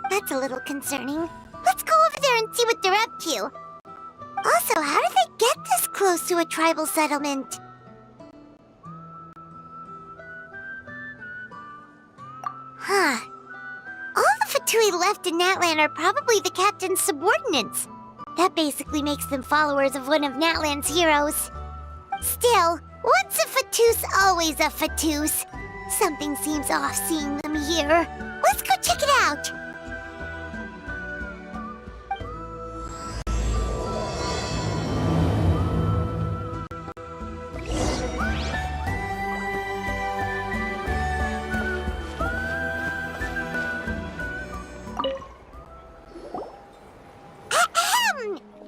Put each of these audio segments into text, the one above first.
That's a little concerning. Let's go over there and see what they're up to. Also, how did they get this close to a tribal settlement? Huh. All the Fatui left in Natlan are probably the captain's subordinates. That basically makes them followers of one of Natlan's heroes. Still, once a Fatus, always a Fatus. Something seems off seeing them here. Let's go check it out!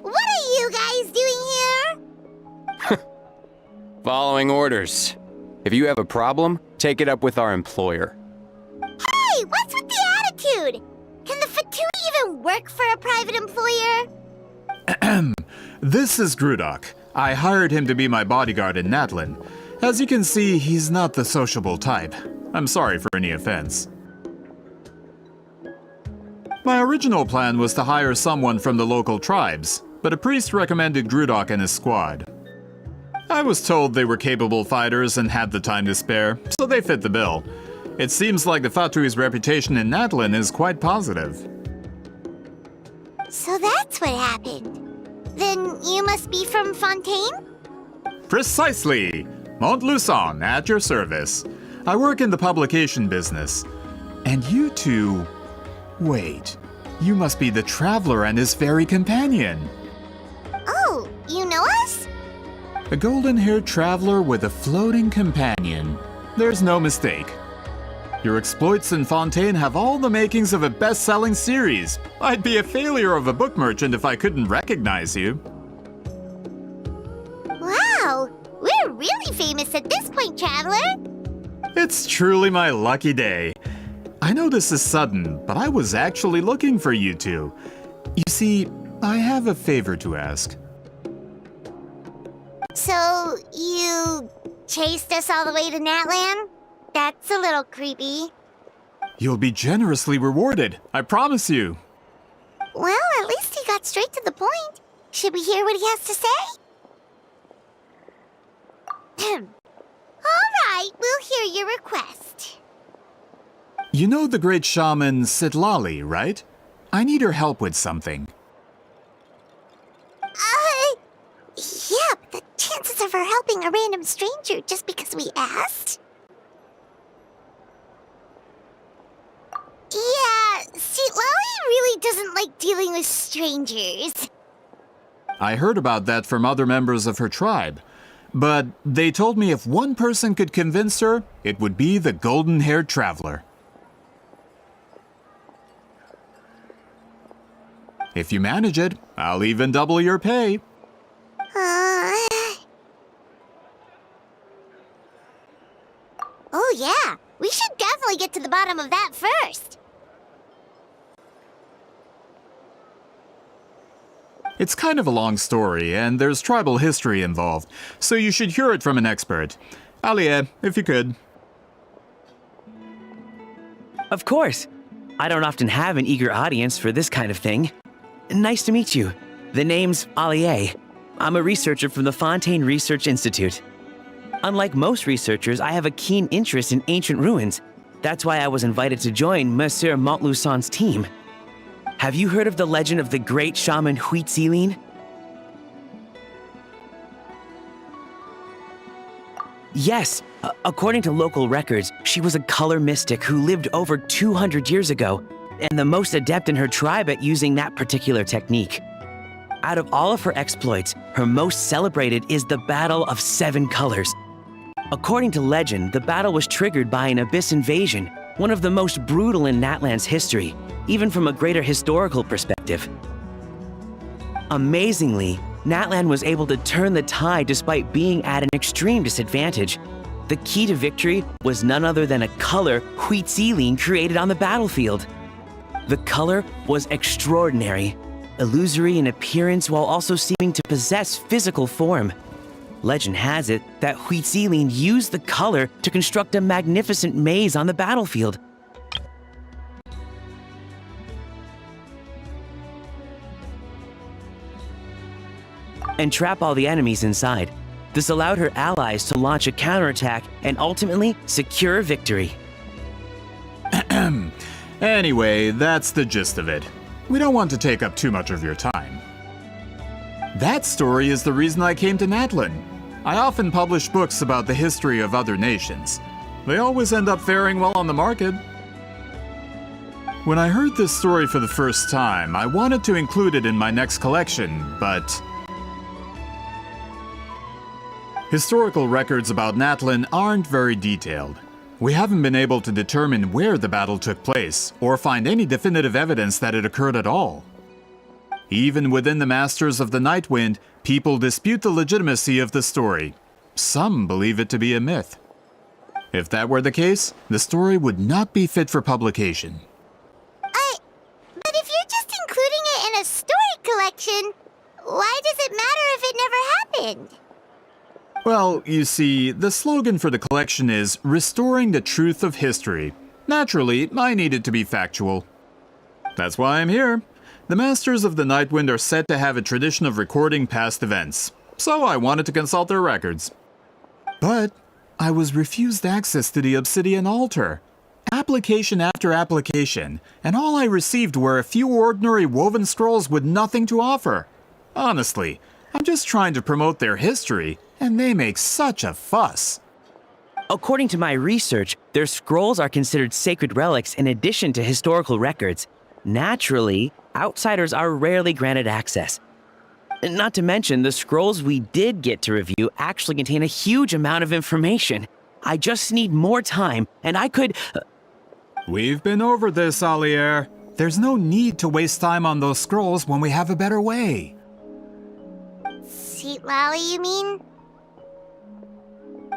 What are you guys doing here? Following orders. If you have a problem, take it up with our employer. Hey, what's with the attitude? Can the Fatui even work for a private employer? This is Grudok. I hired him to be my bodyguard in Natlan. As you can see, he's not the sociable type. I'm sorry for any offense. My original plan was to hire someone from the local tribes, but a priest recommended Grudok and his squad. I was told they were capable fighters and had the time to spare, so they fit the bill. It seems like the Fatui's reputation in Natlan is quite positive. So that's what happened. Then you must be from Fontaine? Precisely! Montluçon, at your service. I work in the publication business. And you two... Wait, you must be the Traveler and his fairy companion. Oh, you know us? A golden-haired traveler with a floating companion. There's no mistake. Your exploits in Fontaine have all the makings of a best-selling series. I'd be a failure of a book merchant if I couldn't recognize you. Wow, we're really famous at this point, Traveler. It's truly my lucky day. I know this is sudden, but I was actually looking for you two. You see, I have a favor to ask. So, you chased us all the way to Natlan? That's a little creepy. You'll be generously rewarded, I promise you. Well, at least he got straight to the point. Should we hear what he has to say? All right, we'll hear your request. You know the great shaman Sitlali, right? I need her help with something. Yeah, but the chances of her helping a random stranger just because we asked? Yeah, Sitlali really doesn't like dealing with strangers. I heard about that from other members of her tribe. But they told me if one person could convince her, it would be the golden-haired traveler. If you manage it, I'll even double your pay. Oh yeah, we should definitely get to the bottom of that first. It's kind of a long story, and there's tribal history involved, so you should hear it from an expert. Alie, if you could. Of course. I don't often have an eager audience for this kind of thing. Nice to meet you. The name's Alie. I'm a researcher from the Fontaine Research Institute. Unlike most researchers, I have a keen interest in ancient ruins. That's why I was invited to join Monsieur Montluçon's team. Have you heard of the legend of the great shaman Huitzilin? Yes, according to local records, she was a color mystic who lived over 200 years ago. and the most adept in her tribe at using that particular technique. Out of all of her exploits, her most celebrated is the Battle of Seven Colors. According to legend, the battle was triggered by an abyss invasion, one of the most brutal in Natlan's history, even from a greater historical perspective. Amazingly, Natlan was able to turn the tide despite being at an extreme disadvantage. The key to victory was none other than a color Huitziline created on the battlefield. The color was extraordinary, illusory in appearance while also seeming to possess physical form. Legend has it that Huitziline used the color to construct a magnificent maze on the battlefield. And trap all the enemies inside. This allowed her allies to launch a counterattack and ultimately secure victory. Anyway, that's the gist of it. We don't want to take up too much of your time. That story is the reason I came to Natlan. I often publish books about the history of other nations. They always end up faring well on the market. When I heard this story for the first time, I wanted to include it in my next collection, but historical records about Natlan aren't very detailed. We haven't been able to determine where the battle took place, or find any definitive evidence that it occurred at all. Even within the Masters of the Nightwind, people dispute the legitimacy of the story. Some believe it to be a myth. If that were the case, the story would not be fit for publication. But if you're just including it in a story collection, why does it matter if it never happened? Well, you see, the slogan for the collection is Restoring the Truth of History. Naturally, I needed to be factual. That's why I'm here. The Masters of the Nightwind are said to have a tradition of recording past events, so I wanted to consult their records. But I was refused access to the Obsidian Altar. Application after application, and all I received were a few ordinary woven scrolls with nothing to offer. Honestly, I'm just trying to promote their history, and they make such a fuss. According to my research, their scrolls are considered sacred relics in addition to historical records. Naturally, outsiders are rarely granted access. Not to mention, the scrolls we did get to review actually contain a huge amount of information. I just need more time, and I could... We've been over this, Alier. There's no need to waste time on those scrolls when we have a better way. Seat Lally, you mean?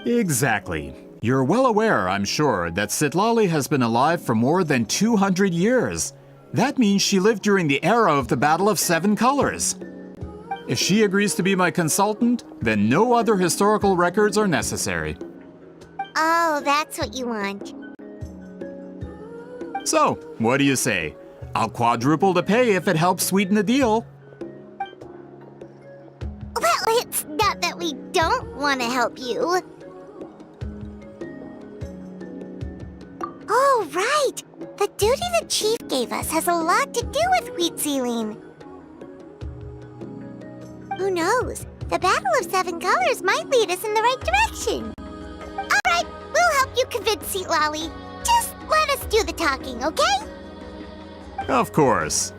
Exactly. You're well aware, I'm sure, that Sitlali has been alive for more than 200 years. That means she lived during the era of the Battle of Seven Colors. If she agrees to be my consultant, then no other historical records are necessary. Oh, that's what you want. So, what do you say? I'll quadruple the pay if it helps sweeten the deal. Well, it's not that we don't want to help you. Oh, right! The duty the chief gave us has a lot to do with Huitziline. Who knows? The Battle of Seven Colors might lead us in the right direction. Alright, we'll help you convince Seat Lally. Just let us do the talking, okay? Of course.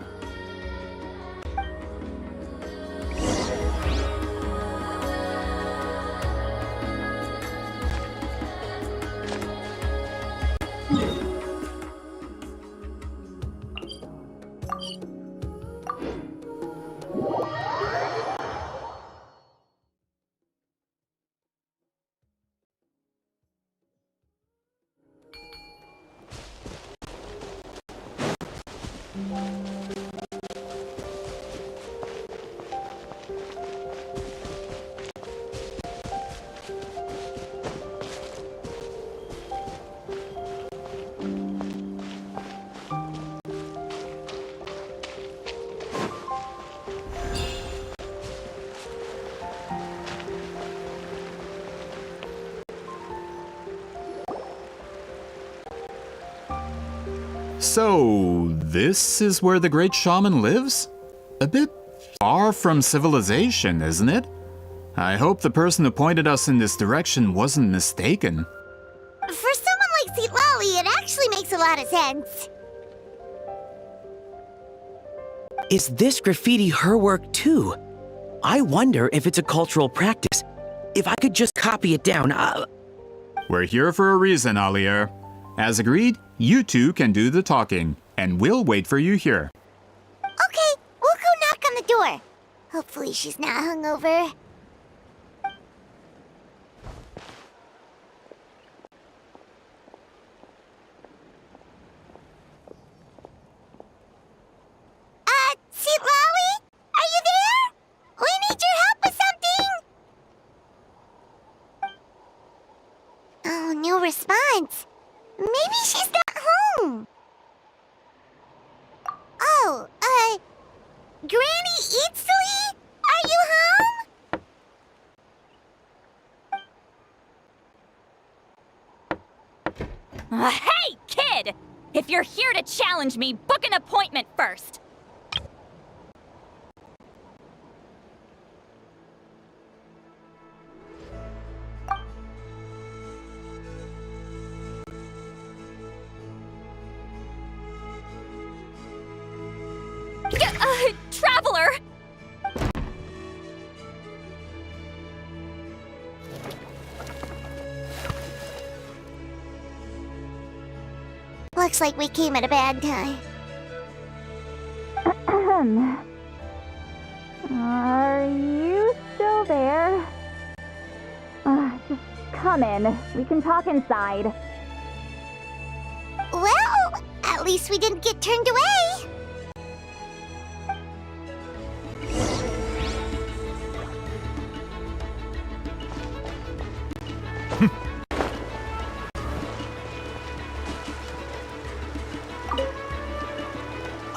So, this is where the great shaman lives? A bit far from civilization, isn't it? I hope the person who pointed us in this direction wasn't mistaken. For someone like Seat Lally, it actually makes a lot of sense. Is this graffiti her work too? I wonder if it's a cultural practice. If I could just copy it down, We're here for a reason, Alier. As agreed, you two can do the talking, and we'll wait for you here. Okay, we'll go knock on the door. Hopefully she's not hungover. Sitlawi? Are you there? We need your help with something! Oh, no response. Maybe she's not home. Oh, Granny Itsui? Are you home? Hey, kid! If you're here to challenge me, book an appointment first. Traveler! Looks like we came at a bad time. Are you still there? Just come in. We can talk inside. Well, at least we didn't get turned away.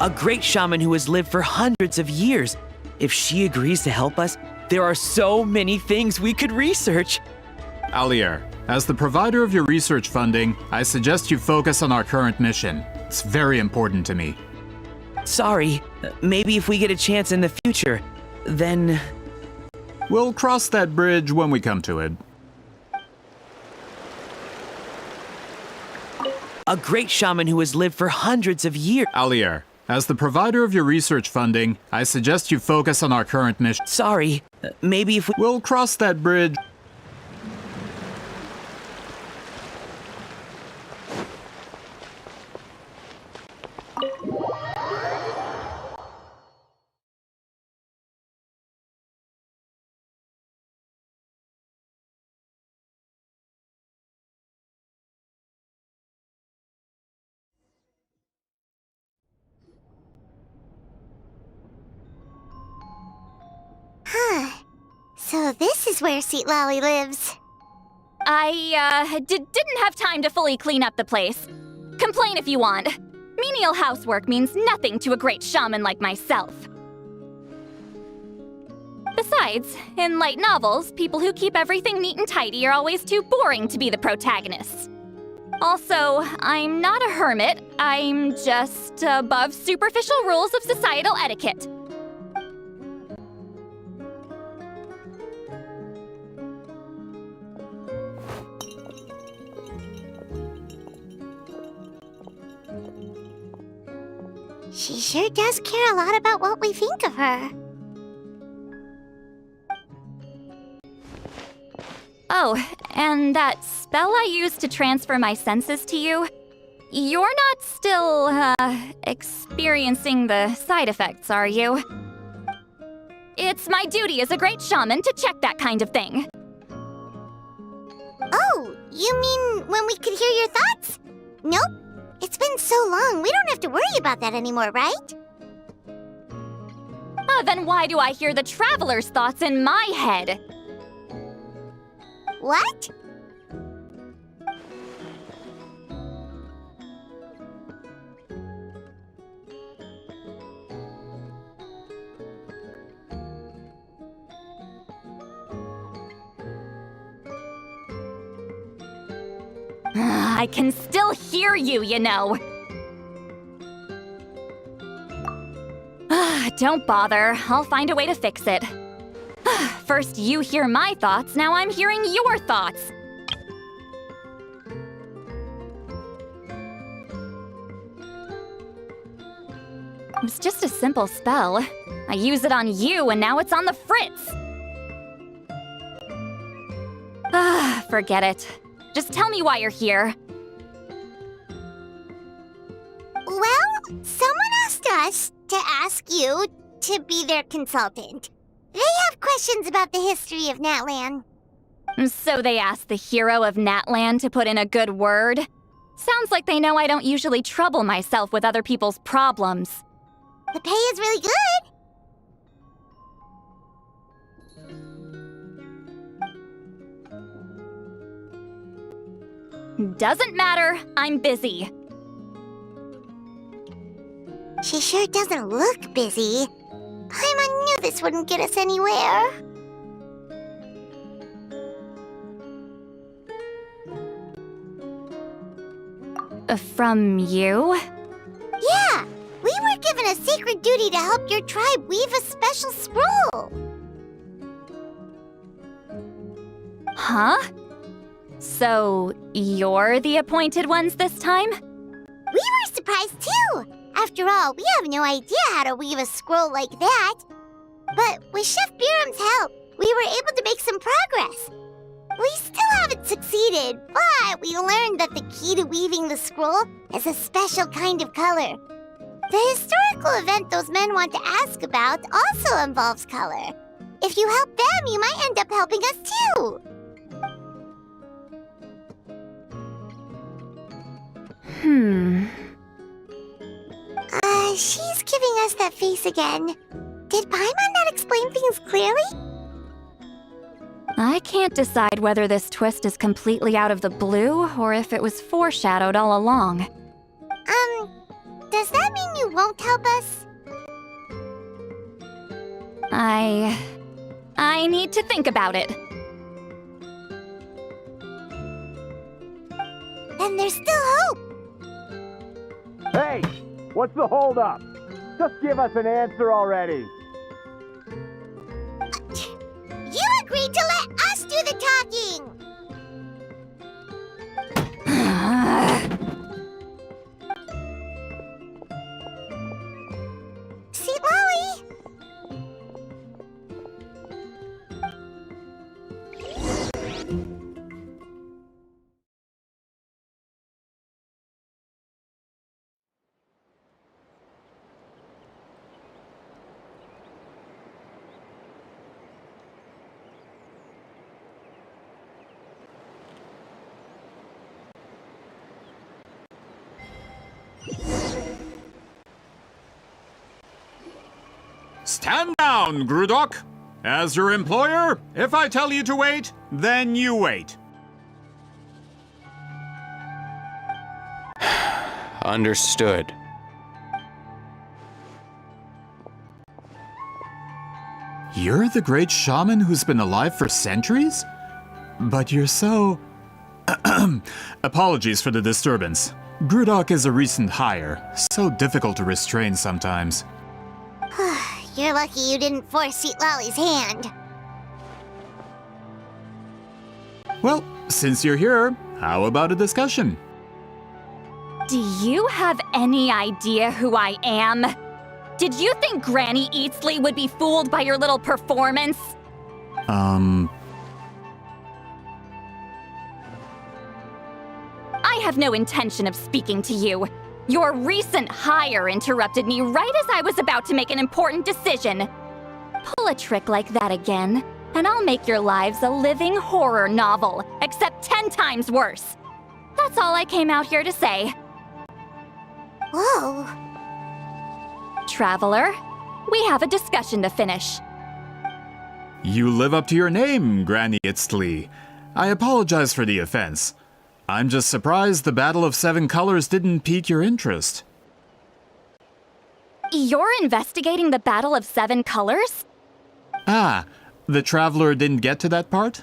a great shaman who has lived for hundreds of years. If she agrees to help us, there are so many things we could research. Alier, as the provider of your research funding, I suggest you focus on our current mission. It's very important to me. Sorry, maybe if we get a chance in the future, then... We'll cross that bridge when we come to it. A great shaman who has lived for hundreds of years. Alier, as the provider of your research funding, I suggest you focus on our current mission. Sorry, maybe if we... We'll cross that bridge. So this is where Seat Lolly lives. I, didn't have time to fully clean up the place. Complain if you want. Menial housework means nothing to a great shaman like myself. Besides, in light novels, people who keep everything neat and tidy are always too boring to be the protagonists. Also, I'm not a hermit. I'm just above superficial rules of societal etiquette. She sure does care a lot about what we think of her. Oh, and that spell I used to transfer my senses to you? You're not still, experiencing the side effects, are you? It's my duty as a great shaman to check that kind of thing. Oh, you mean when we could hear your thoughts? Nope. It's been so long, we don't have to worry about that anymore, right? Then why do I hear the traveler's thoughts in my head? What? I can still hear you, you know. Don't bother. I'll find a way to fix it. First you hear my thoughts, now I'm hearing your thoughts. It was just a simple spell. I use it on you and now it's on the fritz. Ah, forget it. Just tell me why you're here. Well, someone asked us to ask you to be their consultant. They have questions about the history of Natlan. So they asked the hero of Natlan to put in a good word? Sounds like they know I don't usually trouble myself with other people's problems. The pay is really good. Doesn't matter, I'm busy. She sure doesn't look busy. Paimon knew this wouldn't get us anywhere. From you? Yeah, we were given a sacred duty to help your tribe weave a special scroll. Huh? So, you're the appointed ones this time? We were surprised too. After all, we have no idea how to weave a scroll like that. But with Chef Biram's help, we were able to make some progress. We still haven't succeeded, but we learned that the key to weaving the scroll is a special kind of color. The historical event those men want to ask about also involves color. If you help them, you might end up helping us too. She's giving us that face again. Did Paimon not explain things clearly? I can't decide whether this twist is completely out of the blue or if it was foreshadowed all along. Does that mean you won't help us? I need to think about it. Then there's still hope. Hey, what's the holdup? Just give us an answer already. You agreed to let us do the talking! See, Lolly? Stand down, Grudok. As your employer, if I tell you to wait, then you wait. Understood. You're the great shaman who's been alive for centuries? But you're so... Apologies for the disturbance. Grudok is a recent hire, so difficult to restrain sometimes. You're lucky you didn't force Sweet Lolly's hand. Well, since you're here, how about a discussion? Do you have any idea who I am? Did you think Granny Eatsley would be fooled by your little performance? I have no intention of speaking to you. Your recent hire interrupted me right as I was about to make an important decision. Pull a trick like that again, and I'll make your lives a living horror novel, except 10 times worse. That's all I came out here to say. Whoa. Traveler, we have a discussion to finish. You live up to your name, Granny Itztli. I apologize for the offense. I'm just surprised the Battle of Seven Colors didn't pique your interest. You're investigating the Battle of Seven Colors? Ah, the Traveler didn't get to that part?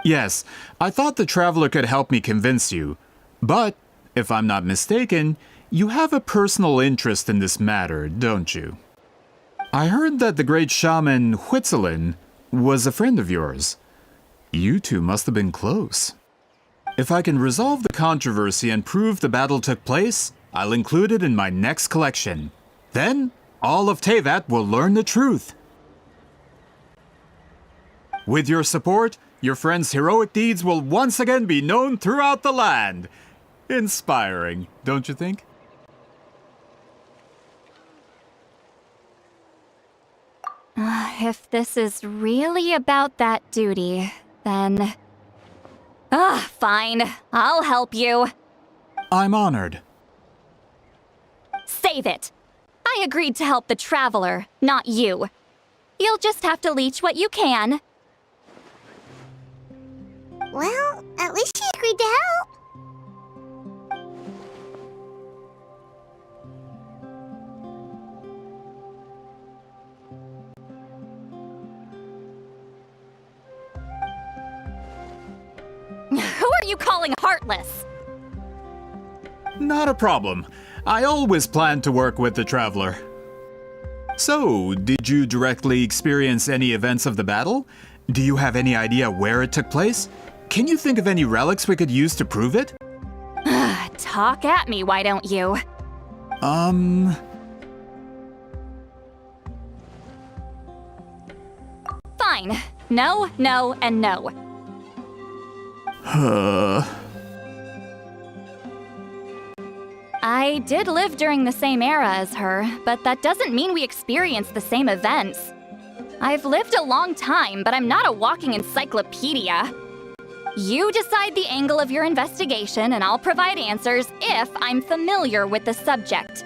Yes, I thought the Traveler could help me convince you. But, if I'm not mistaken, you have a personal interest in this matter, don't you? I heard that the great shaman Huitzilin was a friend of yours. You two must have been close. If I can resolve the controversy and prove the battle took place, I'll include it in my next collection. Then, all of Teyvat will learn the truth. With your support, your friend's heroic deeds will once again be known throughout the land. Inspiring, don't you think? If this is really about that duty, then... fine. I'll help you. I'm honored. Save it! I agreed to help the Traveler, not you. You'll just have to leech what you can. Well, at least she agreed to help. Who are you calling heartless? Not a problem. I always planned to work with the Traveler. So, did you directly experience any events of the battle? Do you have any idea where it took place? Can you think of any relics we could use to prove it? Talk at me, why don't you? Fine. No, no, and no. I did live during the same era as her, but that doesn't mean we experienced the same events. I've lived a long time, but I'm not a walking encyclopedia. You decide the angle of your investigation, and I'll provide answers if I'm familiar with the subject.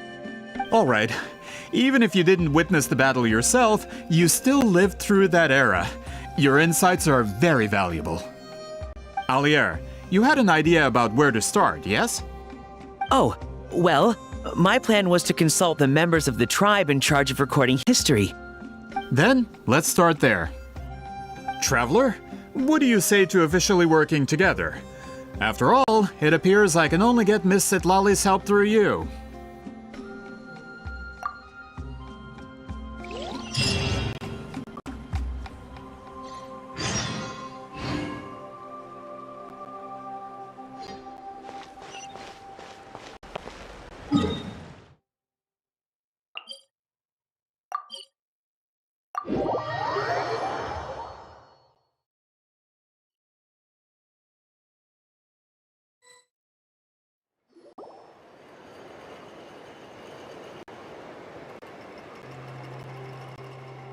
Alright. Even if you didn't witness the battle yourself, you still lived through that era. Your insights are very valuable. Alier, you had an idea about where to start, yes? Oh, well, my plan was to consult the members of the tribe in charge of recording history. Then, let's start there. Traveler, what do you say to officially working together? After all, it appears I can only get Miss Sitlali's help through you.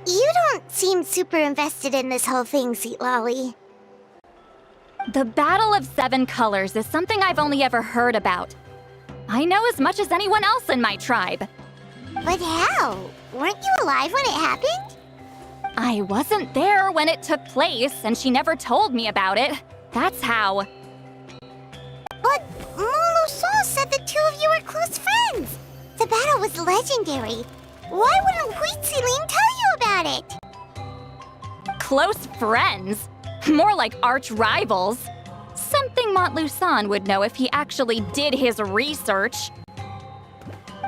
You don't seem super invested in this whole thing, Sitlali. The Battle of Seven Colors is something I've only ever heard about. I know as much as anyone else in my tribe. But how? Weren't you alive when it happened? I wasn't there when it took place, and she never told me about it. That's how. But Molu-Sol said the two of you were close friends. The battle was legendary. Why wouldn't Huitziling tell you about it? Close friends? More like arch rivals. Something Montluçon would know if he actually did his research.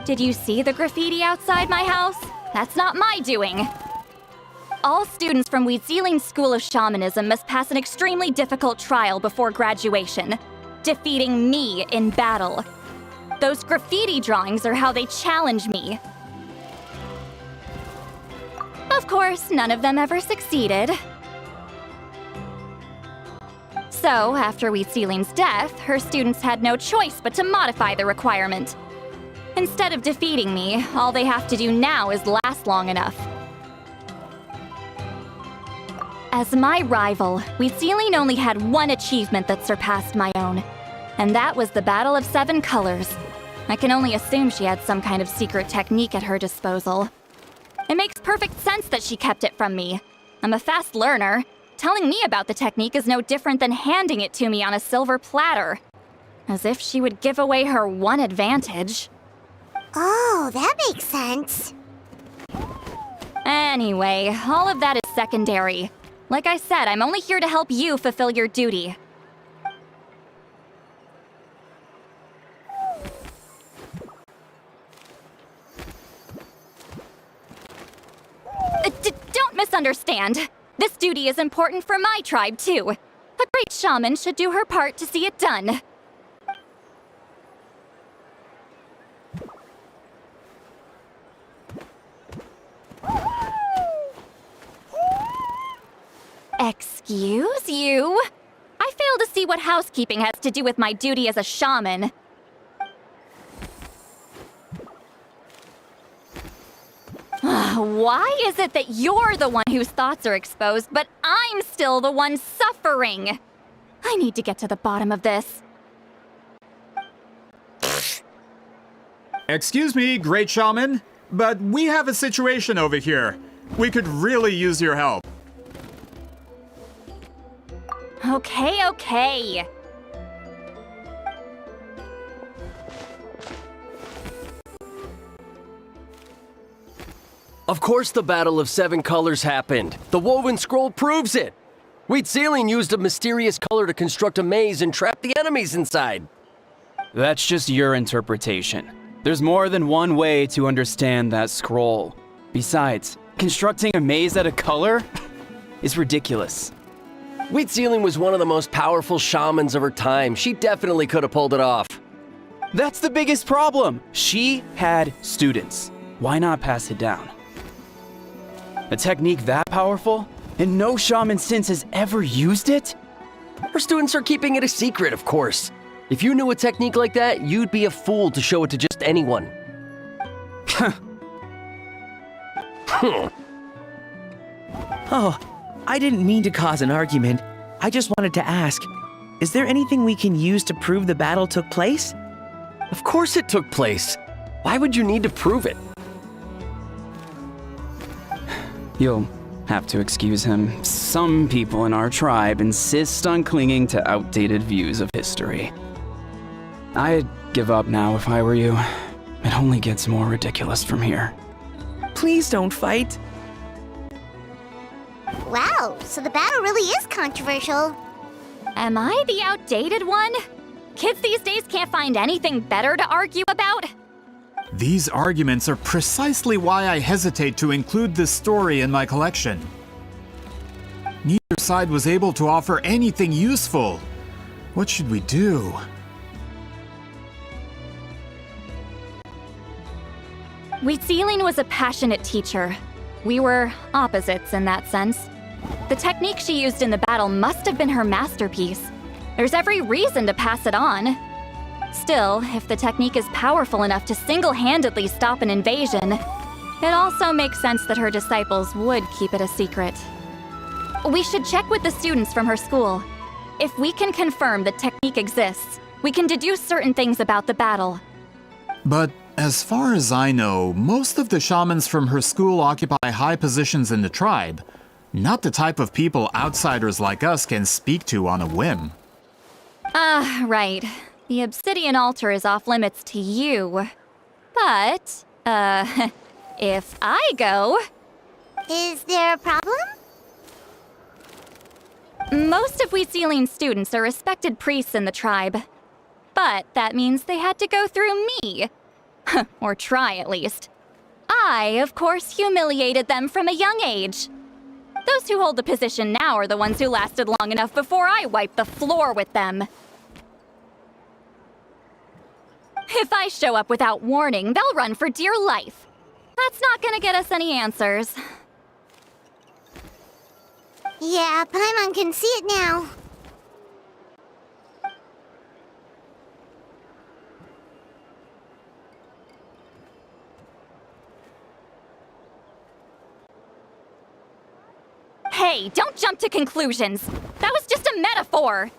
Did you see the graffiti outside my house? That's not my doing. All students from Huitziling's School of Shamanism must pass an extremely difficult trial before graduation, defeating me in battle. Those graffiti drawings are how they challenge me. Of course, none of them ever succeeded. So, after Huitziling's death, her students had no choice but to modify the requirement. Instead of defeating me, all they have to do now is last long enough. As my rival, Huitziling only had one achievement that surpassed my own, and that was the Battle of Seven Colors. I can only assume she had some kind of secret technique at her disposal. It makes perfect sense that she kept it from me. I'm a fast learner. Telling me about the technique is no different than handing it to me on a silver platter. As if she would give away her one advantage. Oh, that makes sense. Anyway, all of that is secondary. Like I said, I'm only here to help you fulfill your duty. Don't misunderstand. This duty is important for my tribe, too. A great shaman should do her part to see it done. Excuse you? I fail to see what housekeeping has to do with my duty as a shaman. Why is it that you're the one whose thoughts are exposed, but I'm still the one suffering? I need to get to the bottom of this. Excuse me, great shaman, but we have a situation over here. We could really use your help. Okay. Of course the Battle of Seven Colors happened. The woven scroll proves it. Wheat Ceiling used a mysterious color to construct a maze and trap the enemies inside. That's just your interpretation. There's more than one way to understand that scroll. Besides, constructing a maze out of color is ridiculous. Wheat Ceiling was one of the most powerful shamans of her time. She definitely could have pulled it off. That's the biggest problem. She had students. Why not pass it down? A technique that powerful? And no shaman since has ever used it? Her students are keeping it a secret, of course. If you knew a technique like that, you'd be a fool to show it to just anyone. Oh, I didn't mean to cause an argument. I just wanted to ask, is there anything we can use to prove the battle took place? Of course it took place. Why would you need to prove it? You'll have to excuse him. Some people in our tribe insist on clinging to outdated views of history. I'd give up now if I were you. It only gets more ridiculous from here. Please don't fight. Wow, so the battle really is controversial. Am I the outdated one? Kids these days can't find anything better to argue about? These arguments are precisely why I hesitate to include this story in my collection. Neither side was able to offer anything useful. What should we do? Wheat Ceiling was a passionate teacher. We were opposites in that sense. The technique she used in the battle must have been her masterpiece. There's every reason to pass it on. Still, if the technique is powerful enough to single-handedly stop an invasion, it also makes sense that her disciples would keep it a secret. We should check with the students from her school. If we can confirm the technique exists, we can deduce certain things about the battle. But as far as I know, most of the shamans from her school occupy high positions in the tribe. Not the type of people outsiders like us can speak to on a whim. Right. The obsidian altar is off limits to you. But, if I go... Is there a problem? Most of Wheat Ceiling's students are respected priests in the tribe. But that means they had to go through me. Or try, at least. I, of course, humiliated them from a young age. Those who hold the position now are the ones who lasted long enough before I wiped the floor with them. If I show up without warning, they'll run for dear life. That's not gonna get us any answers. Yeah, Paimon can see it now. Hey, don't jump to conclusions. That was just a metaphor.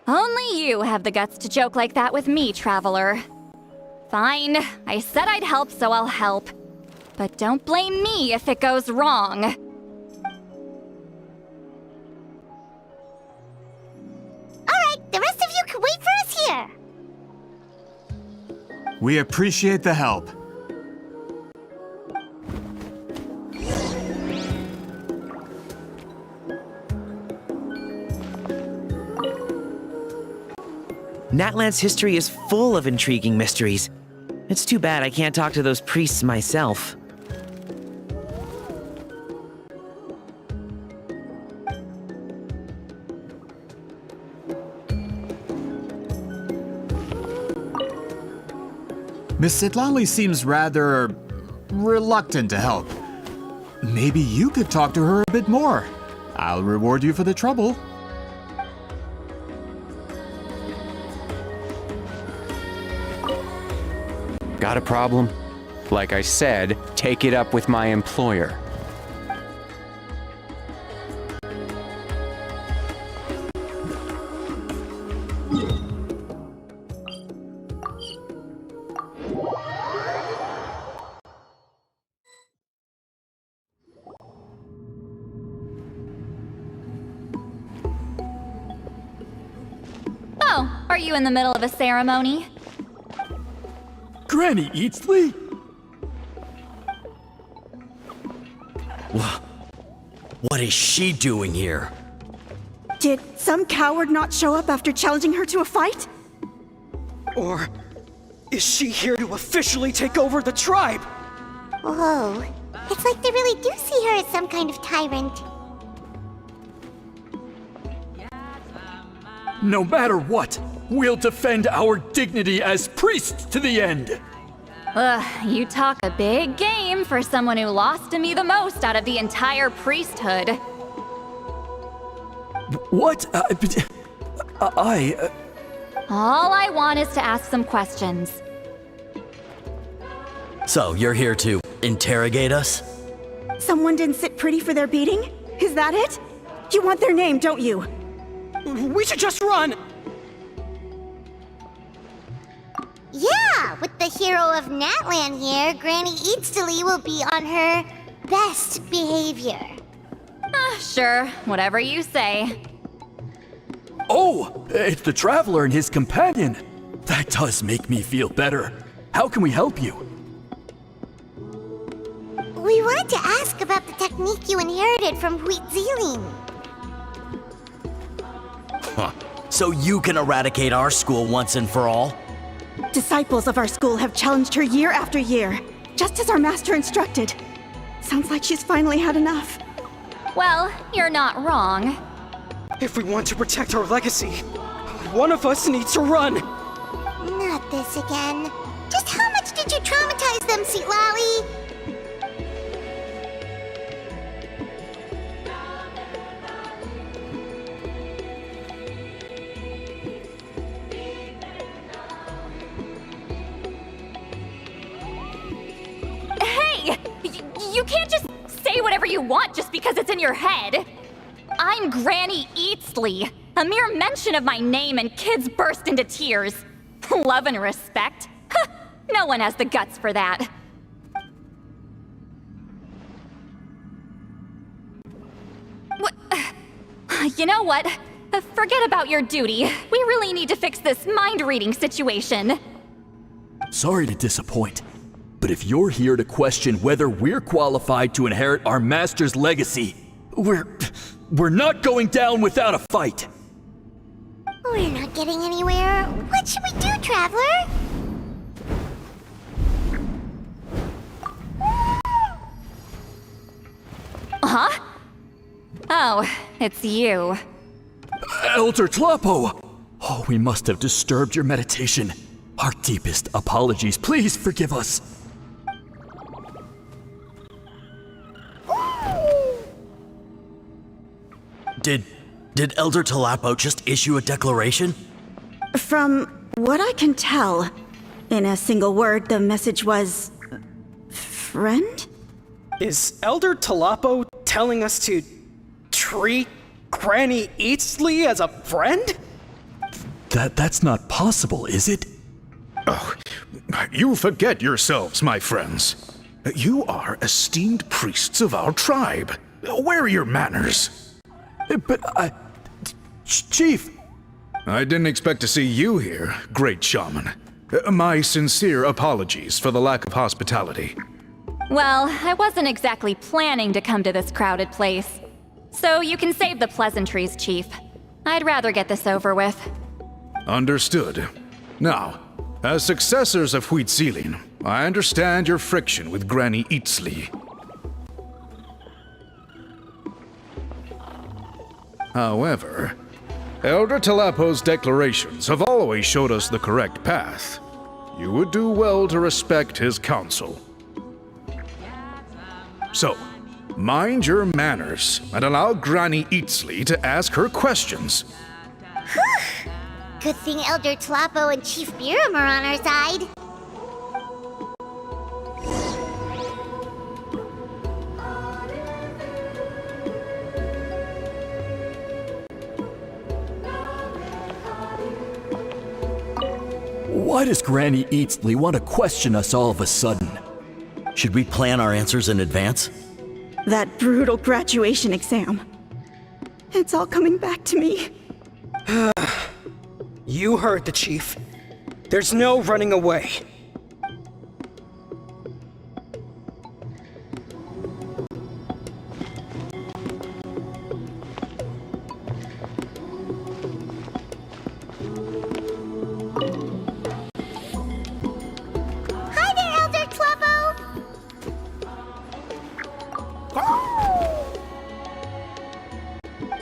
Only you have the guts to joke like that with me, traveler. Fine, I said I'd help, so I'll help. But don't blame me if it goes wrong. Alright, the rest of you can wait for us here. We appreciate the help. Natland's history is full of intriguing mysteries. It's too bad I can't talk to those priests myself. Miss Sitlali seems rather reluctant to help. Maybe you could talk to her a bit more. I'll reward you for the trouble. Got a problem? Like I said, take it up with my employer. Oh, are you in the middle of a ceremony? Granny Eatsley? What is she doing here? Did some coward not show up after challenging her to a fight? Or is she here to officially take over the tribe? Whoa. It's like they really do see her as some kind of tyrant. No matter what, we'll defend our dignity as priests to the end. Ugh, you talk a big game for someone who lost to me the most out of the entire priesthood. What? All I want is to ask some questions. So, you're here to interrogate us? Someone didn't sit pretty for their beating? Is that it? You want their name, don't you? We should just run! Yeah, with the hero of Natlan here, Granny Eatsley will be on her best behavior. Sure, whatever you say. Oh, it's the Traveler and his companion. That does make me feel better. How can we help you? We wanted to ask about the technique you inherited from Huitziling. So you can eradicate our school once and for all? Disciples of our school have challenged her year after year, just as our master instructed. Sounds like she's finally had enough. Well, you're not wrong. If we want to protect our legacy, one of us needs to run. Not this again. Just how much did you traumatize them, Seatlally? You can't just say whatever you want just because it's in your head. I'm Granny Eatsley. A mere mention of my name and kids burst into tears. Love and respect? No one has the guts for that. You know what? Forget about your duty. We really need to fix this mind-reading situation. Sorry to disappoint, but if you're here to question whether we're qualified to inherit our master's legacy, we're not going down without a fight. We're not getting anywhere. What should we do, Traveler? Huh? Oh, it's you. Elder Tlapo! Oh, we must have disturbed your meditation. Our deepest apologies. Please forgive us. Did Elder Tlapo just issue a declaration? From what I can tell, in a single word, the message was... friend? Is Elder Tlapo telling us to treat Granny Eatsley as a friend? That's not possible, is it? Oh, you forget yourselves, my friends. You are esteemed priests of our tribe. Where are your manners? But Chief! I didn't expect to see you here, great shaman. My sincere apologies for the lack of hospitality. Well, I wasn't exactly planning to come to this crowded place. So you can save the pleasantries, Chief. I'd rather get this over with. Understood. Now, as successors of Huitziling, I understand your friction with Granny Eatsley. However, Elder Tlapo's declarations have always showed us the correct path. You would do well to respect his counsel. So, mind your manners and allow Granny Eatsley to ask her questions. Good thing Elder Tlapo and Chief Biram are on our side. Why does Granny Eatsley want to question us all of a sudden? Should we plan our answers in advance? That brutal graduation exam. It's all coming back to me. You heard the chief. There's no running away. Hi there, Elder Tlapo!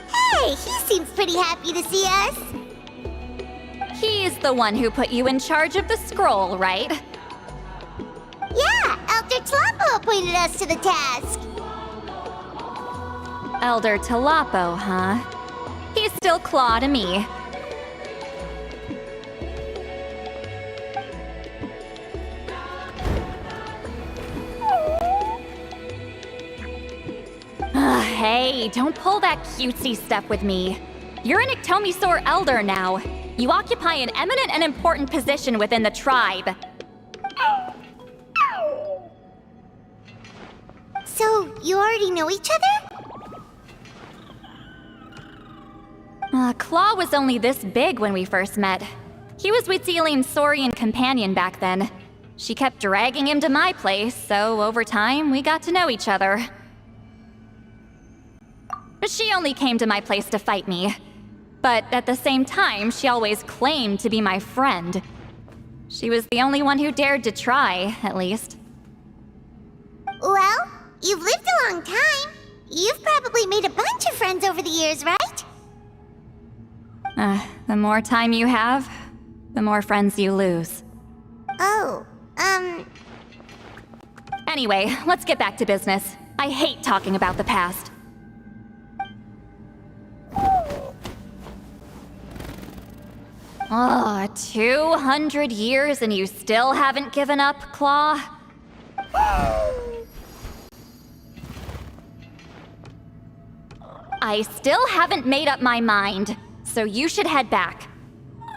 Hey, he seems pretty happy to see us. He's the one who put you in charge of the scroll, right? Yeah, Elder Tlapo appointed us to the task. Elder Tlapo, huh? He's still Claw to me. Hey, don't pull that cutesy stuff with me. You're an Iktomi-Sor Elder now. You occupy an eminent and important position within the tribe. So, you already know each other? Claw was only this big when we first met. He was Witzeline's Saurian companion back then. She kept dragging him to my place, so over time, we got to know each other. She only came to my place to fight me. But at the same time, she always claimed to be my friend. She was the only one who dared to try, at least. Well, you've lived a long time. You've probably made a bunch of friends over the years, right? The more time you have, the more friends you lose. Oh, Anyway, let's get back to business. I hate talking about the past. 200 years and you still haven't given up, Claw? I still haven't made up my mind, so you should head back.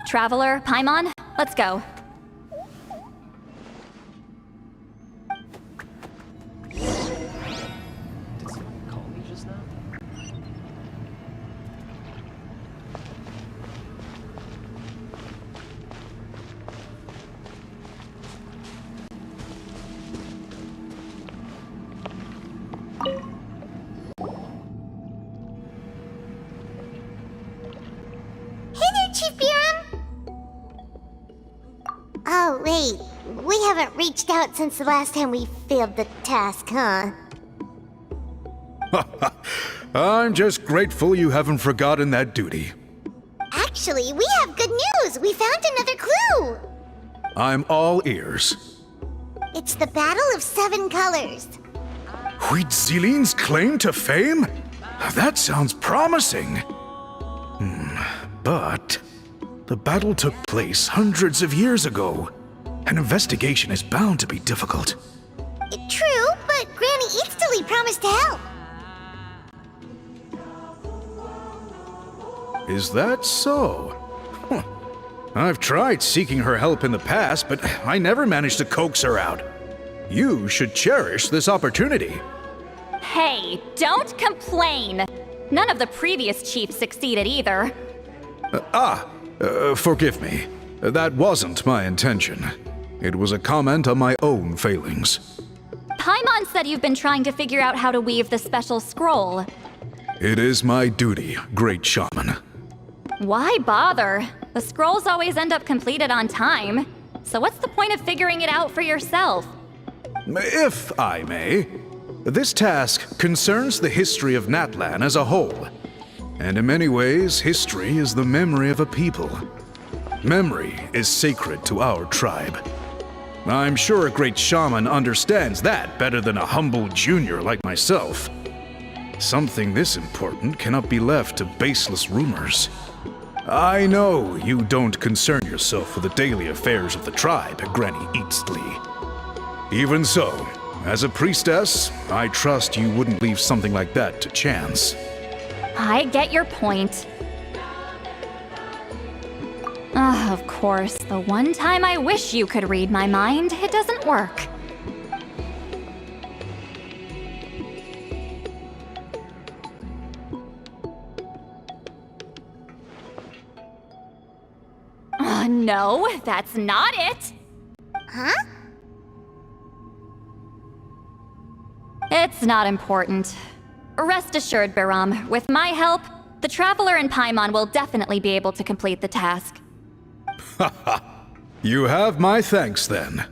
Traveler, Paimon, let's go. Oh, wait. We haven't reached out since the last time we failed the task, huh? I'm just grateful you haven't forgotten that duty. Actually, we have good news! We found another clue! I'm all ears. It's the Battle of Seven Colors. Huitziline's claim to fame? That sounds promising. But the battle took place hundreds of years ago. An investigation is bound to be difficult. True, but Granny Eatsley promised to help. Is that so? Huh. I've tried seeking her help in the past, but I never managed to coax her out. You should cherish this opportunity. Hey, don't complain! None of the previous chiefs succeeded either. Forgive me. That wasn't my intention. It was a comment on my own failings. Paimon said you've been trying to figure out how to weave the special scroll. It is my duty, great shaman. Why bother? The scrolls always end up completed on time. So what's the point of figuring it out for yourself? If I may, this task concerns the history of Natlan as a whole. And in many ways, history is the memory of a people. Memory is sacred to our tribe. I'm sure a great shaman understands that better than a humble junior like myself. Something this important cannot be left to baseless rumors. I know you don't concern yourself with the daily affairs of the tribe, Granny Eastly. Even so, as a priestess, I trust you wouldn't leave something like that to chance. I get your point. Of course, the one time I wish you could read my mind, it doesn't work. No, that's not it. Huh? It's not important. Rest assured, Biram, with my help, the Traveler and Paimon will definitely be able to complete the task. Haha. You have my thanks then.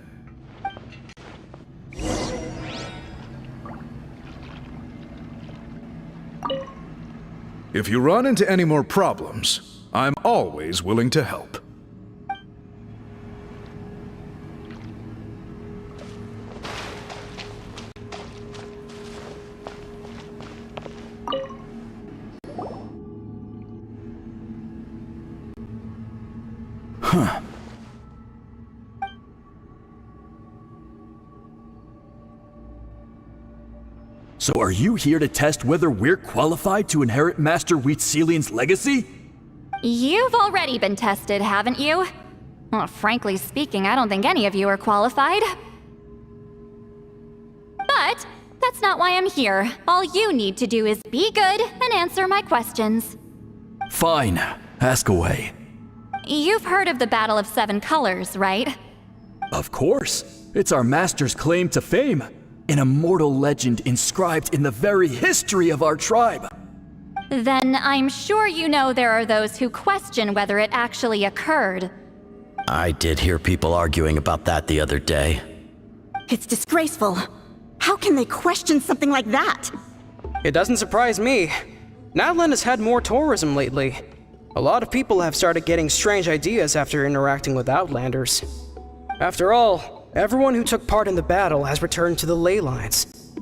If you run into any more problems, I'm always willing to help. Huh. So are you here to test whether we're qualified to inherit Master Wheatselian's legacy? You've already been tested, haven't you? Well, frankly speaking, I don't think any of you are qualified. But that's not why I'm here. All you need to do is be good and answer my questions. Fine. Ask away. You've heard of the Battle of Seven Colors, right? Of course. It's our master's claim to fame. An immortal legend inscribed in the very history of our tribe. Then I'm sure you know there are those who question whether it actually occurred. I did hear people arguing about that the other day. It's disgraceful. How can they question something like that? It doesn't surprise me. Natlan has had more tourism lately. A lot of people have started getting strange ideas after interacting with Outlanders. After all, everyone who took part in the battle has returned to the ley lines.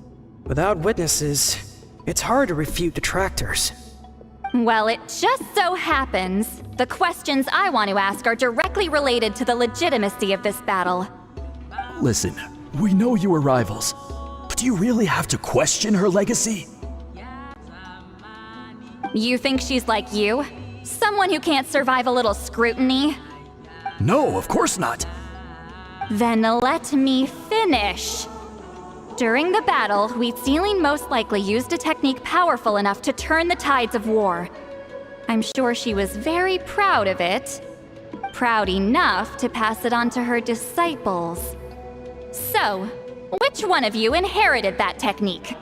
Without witnesses, it's hard to refute detractors. Well, it just so happens the questions I want to ask are directly related to the legitimacy of this battle. Listen, we know you are rivals, but do you really have to question her legacy? You think she's like you? Someone who can't survive a little scrutiny? No, of course not. Then let me finish. During the battle, Wheatselian most likely used a technique powerful enough to turn the tides of war. I'm sure she was very proud of it. Proud enough to pass it on to her disciples. So, which one of you inherited that technique?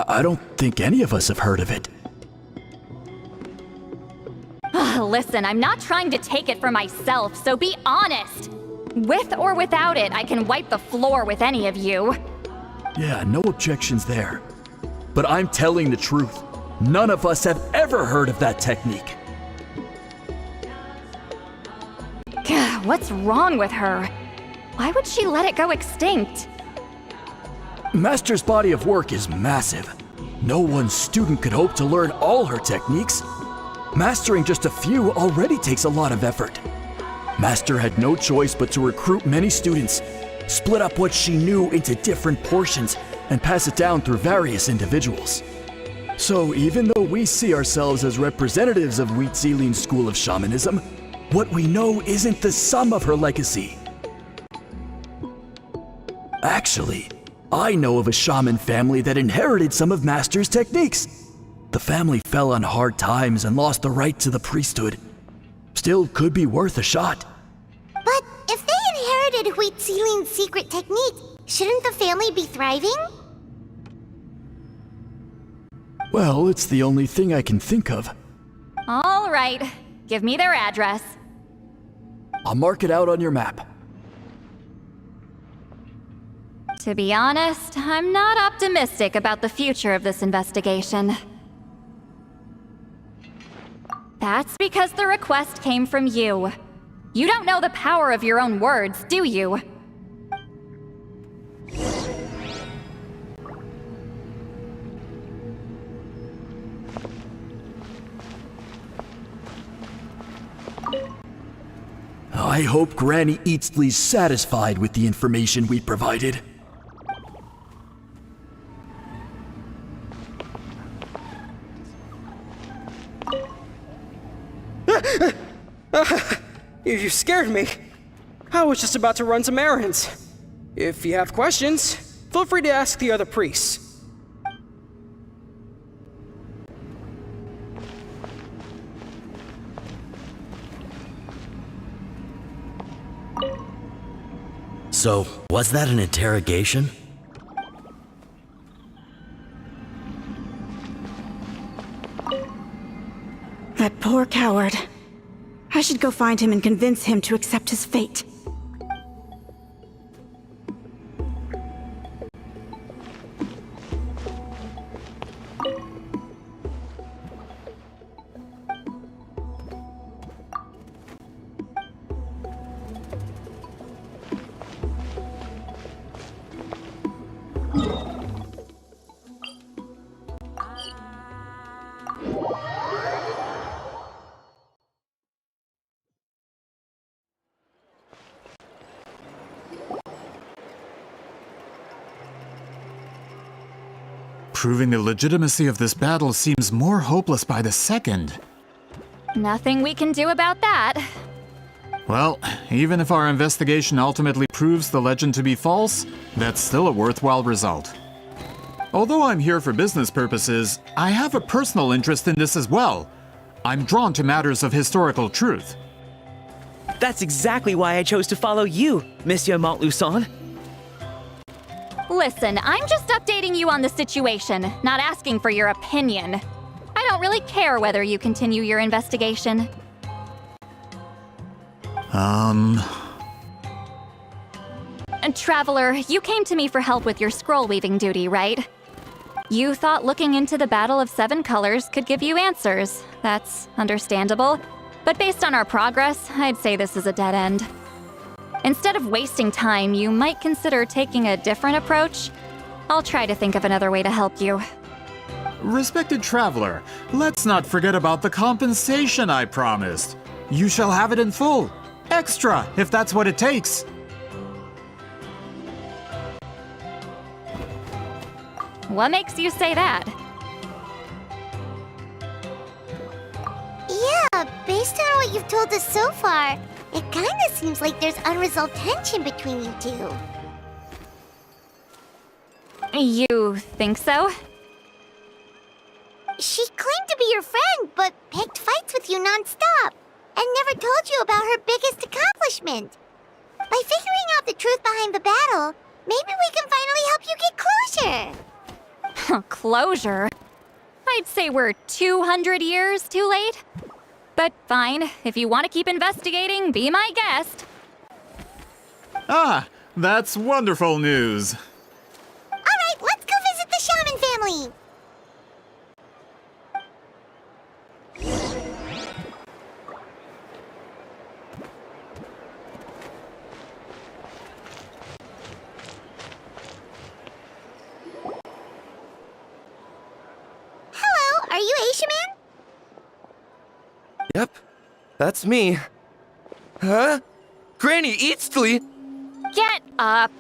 I don't think any of us have heard of it. Listen, I'm not trying to take it for myself, so be honest. With or without it, I can wipe the floor with any of you. Yeah, no objections there. But I'm telling the truth. None of us have ever heard of that technique. What's wrong with her? Why would she let it go extinct? Master's body of work is massive. No one student could hope to learn all her techniques. Mastering just a few already takes a lot of effort. Master had no choice but to recruit many students, split up what she knew into different portions, and pass it down through various individuals. So even though we see ourselves as representatives of Wheatselian's school of shamanism, what we know isn't the sum of her legacy. Actually, I know of a shaman family that inherited some of Master's techniques. The family fell on hard times and lost the right to the priesthood. Still could be worth a shot. But if they inherited Wheatselian's secret technique, shouldn't the family be thriving? Well, it's the only thing I can think of. All right, give me their address. I'll mark it out on your map. To be honest, I'm not optimistic about the future of this investigation. That's because the request came from you. You don't know the power of your own words, do you? I hope Granny Eatsley's satisfied with the information we provided. You scared me. I was just about to run some errands. If you have questions, feel free to ask the other priests. So, was that an interrogation? That poor coward. I should go find him and convince him to accept his fate. Proving the legitimacy of this battle seems more hopeless by the second. Nothing we can do about that. Well, even if our investigation ultimately proves the legend to be false, that's still a worthwhile result. Although I'm here for business purposes, I have a personal interest in this as well. I'm drawn to matters of historical truth. That's exactly why I chose to follow you, Monsieur Montluçon. Listen, I'm just updating you on the situation, not asking for your opinion. I don't really care whether you continue your investigation. And Traveler, you came to me for help with your scroll weaving duty, right? You thought looking into the Battle of Seven Colors could give you answers. That's understandable. But based on our progress, I'd say this is a dead end. Instead of wasting time, you might consider taking a different approach. I'll try to think of another way to help you. respected traveler, let's not forget about the compensation I promised. You shall have it in full. Extra, if that's what it takes. What makes you say that? Yeah, based on what you've told us so far, it kinda seems like there's unresolved tension between you two. You think so? She claimed to be your friend, but picked fights with you non-stop, and never told you about her biggest accomplishment. By figuring out the truth behind the battle, maybe we can finally help you get closure. Closure? I'd say we're 200 years too late. But fine, if you want to keep investigating, be my guest. Ah, that's wonderful news. Alright, let's go visit the Shaman family. Hello, are you Aisha Man? Yep, that's me. Huh? Granny Eatsley? Get up!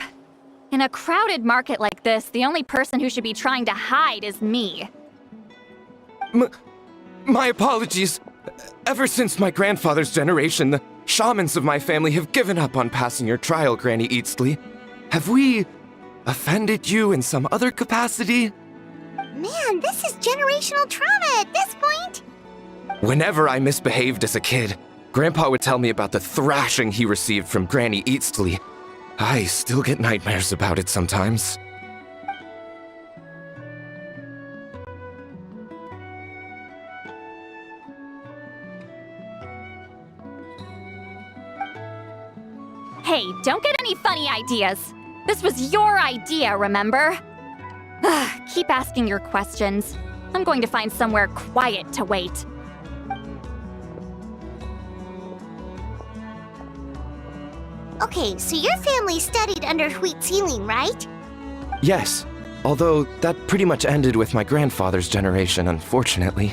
In a crowded market like this, the only person who should be trying to hide is me. My apologies. Ever since my grandfather's generation, the shamans of my family have given up on passing your trial, Granny Eatsley. Have we offended you in some other capacity? Man, this is generational trauma at this point. Whenever I misbehaved as a kid, Grandpa would tell me about the thrashing he received from Granny Eatsley. I still get nightmares about it sometimes. Hey, don't get any funny ideas. This was your idea, remember? Keep asking your questions. I'm going to find somewhere quiet to wait. Okay, so your family studied under wheat ceiling, right? Yes, although that pretty much ended with my grandfather's generation, unfortunately.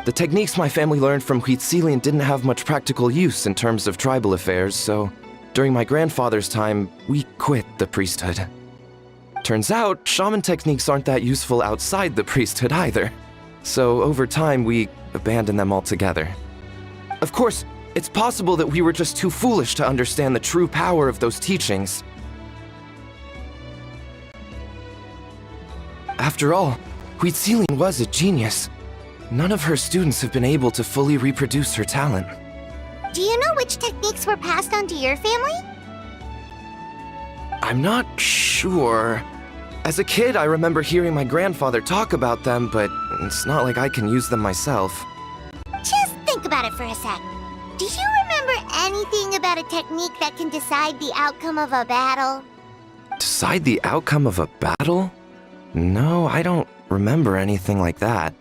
The techniques my family learned from wheat ceiling didn't have much practical use in terms of tribal affairs, so during my grandfather's time, we quit the priesthood. Turns out, shaman techniques aren't that useful outside the priesthood either. So over time, we abandoned them altogether. Of course, it's possible that we were just too foolish to understand the true power of those teachings. After all, Wheat Ceiling was a genius. None of her students have been able to fully reproduce her talent. Do you know which techniques were passed on to your family? I'm not sure. As a kid, I remember hearing my grandfather talk about them, but it's not like I can use them myself. Just think about it for a sec. Do you remember anything about a technique that can decide the outcome of a battle? Decide the outcome of a battle? No, I don't remember anything like that.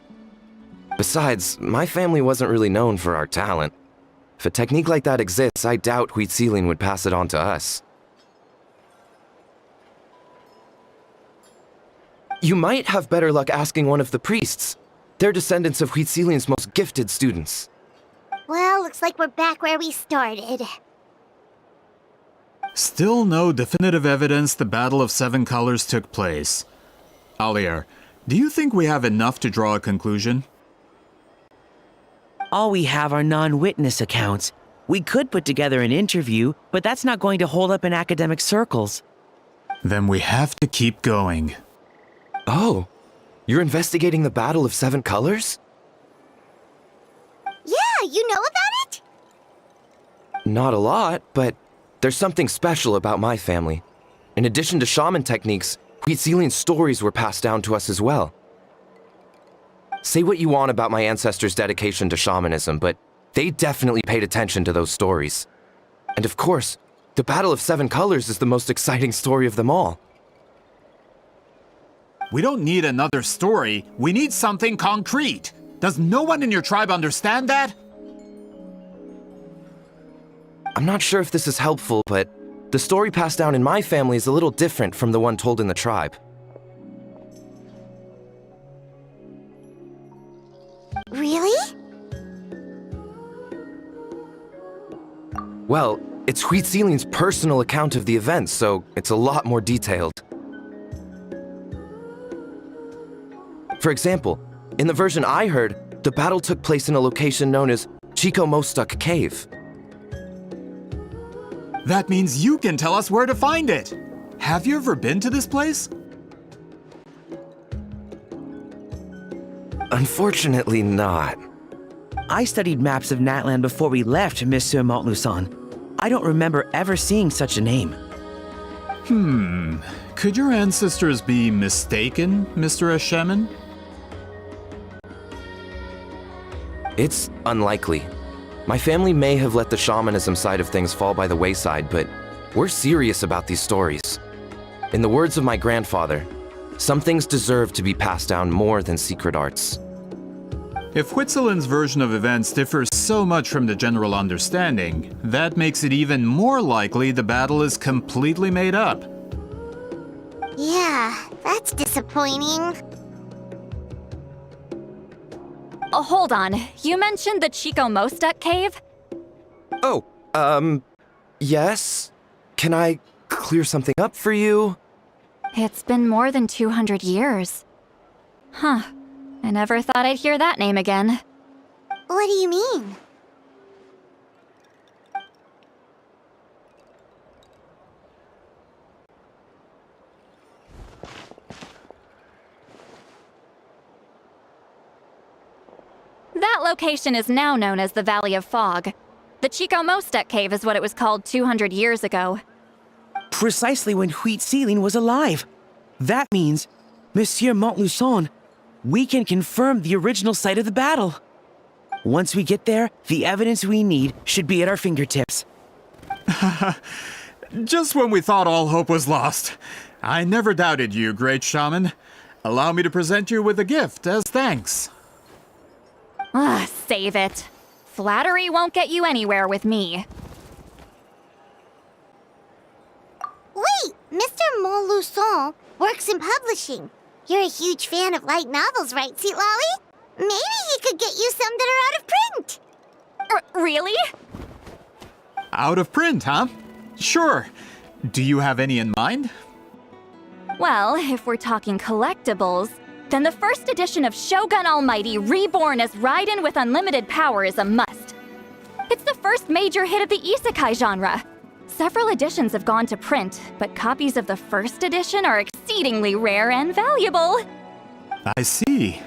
Besides, my family wasn't really known for our talent. If a technique like that exists, I doubt Wheat Ceiling would pass it on to us. You might have better luck asking one of the priests. They're descendants of Wheat Ceiling's most gifted students. Well, looks like we're back where we started. Still no definitive evidence the Battle of Seven Colors took place. Alier, do you think we have enough to draw a conclusion? All we have are non-witness accounts. We could put together an interview, but that's not going to hold up in academic circles. Then we have to keep going. Oh, you're investigating the Battle of Seven Colors? Yeah, you know about it? Not a lot, but there's something special about my family. In addition to shaman techniques, Wheat Ceiling's stories were passed down to us as well. Say what you want about my ancestors' dedication to shamanism, but they definitely paid attention to those stories. And of course, the Battle of Seven Colors is the most exciting story of them all. We don't need another story. We need something concrete. Does no one in your tribe understand that? I'm not sure if this is helpful, but the story passed down in my family is a little different from the one told in the tribe. Really? Well, it's Wheat Ceiling's personal account of the events, so it's a lot more detailed. For example, in the version I heard, the battle took place in a location known as Chronicles Cave. That means you can tell us where to find it. Have you ever been to this place? Unfortunately not. I studied maps of Natland before we left, Monsieur Montluçon. I don't remember ever seeing such a name. Could your ancestors be mistaken, Mr. Eshemin? It's unlikely. My family may have let the shamanism side of things fall by the wayside, but we're serious about these stories. In the words of my grandfather, some things deserve to be passed down more than secret arts. If Whitzelin's version of events differs so much from the general understanding, that makes it even more likely the battle is completely made up. Yeah, that's disappointing. Oh, hold on. You mentioned the Chronicles cave? Oh, yes? Can I clear something up for you? It's been more than 200 years. Huh. I never thought I'd hear that name again. What do you mean? That location is now known as the Valley of Fog. The Chronicles cave is what it was called 200 years ago. Precisely when Wheat Ceiling was alive. That means, Monsieur Montluçon, we can confirm the original site of the battle. Once we get there, the evidence we need should be at our fingertips. Just when we thought all hope was lost. I never doubted you, great shaman. Allow me to present you with a gift as thanks. Save it. Flattery won't get you anywhere with me. Wait, Mr. Montluçon works in publishing. You're a huge fan of light novels, right, Lolly? Maybe he could get you some that are out of print. Really? Out of print, huh? Sure. Do you have any in mind? Well, if we're talking collectibles, then the first edition of Shogun Almighty Reborn as Raiden with unlimited power is a must. It's the first major hit of the isekai genre. Several editions have gone to print, but copies of the first edition are exceedingly rare and valuable. I see.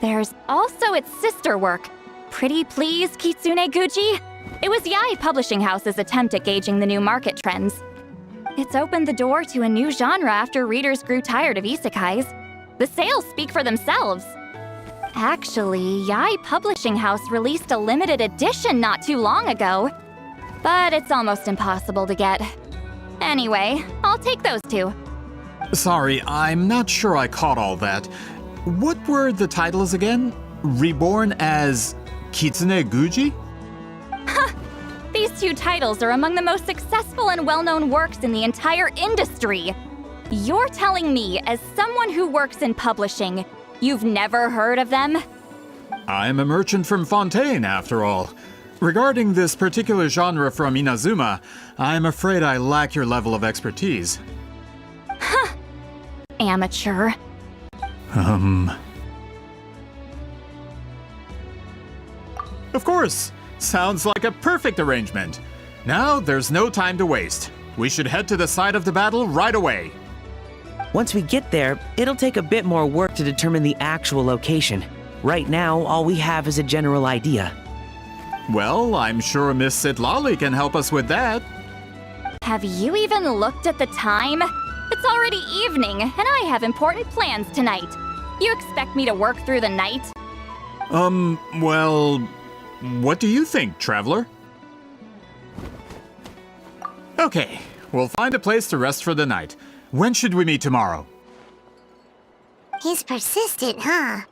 There's also its sister work, Pretty Please Kitsune Guji. It was Yae Publishing House's attempt at gauging the new market trends. It's opened the door to a new genre after readers grew tired of isekais. The sales speak for themselves. Actually, Yae Publishing House released a limited edition not too long ago, but it's almost impossible to get. Anyway, I'll take those two. Sorry, I'm not sure I caught all that. What were the titles again? Reborn as Kitsune Guji? These two titles are among the most successful and well-known works in the entire industry. You're telling me, as someone who works in publishing, you've never heard of them? I'm a merchant from Fontaine, after all. Regarding this particular genre from Inazuma, I'm afraid I lack your level of expertise. Amateur. Of course! Sounds like a perfect arrangement. Now, there's no time to waste. We should head to the site of the battle right away. Once we get there, it'll take a bit more work to determine the actual location. Right now, all we have is a general idea. Well, I'm sure Miss Sitlali can help us with that. Have you even looked at the time? It's already evening, and I have important plans tonight. You expect me to work through the night? Well, what do you think, traveler? Okay, we'll find a place to rest for the night. When should we meet tomorrow? He's persistent, huh?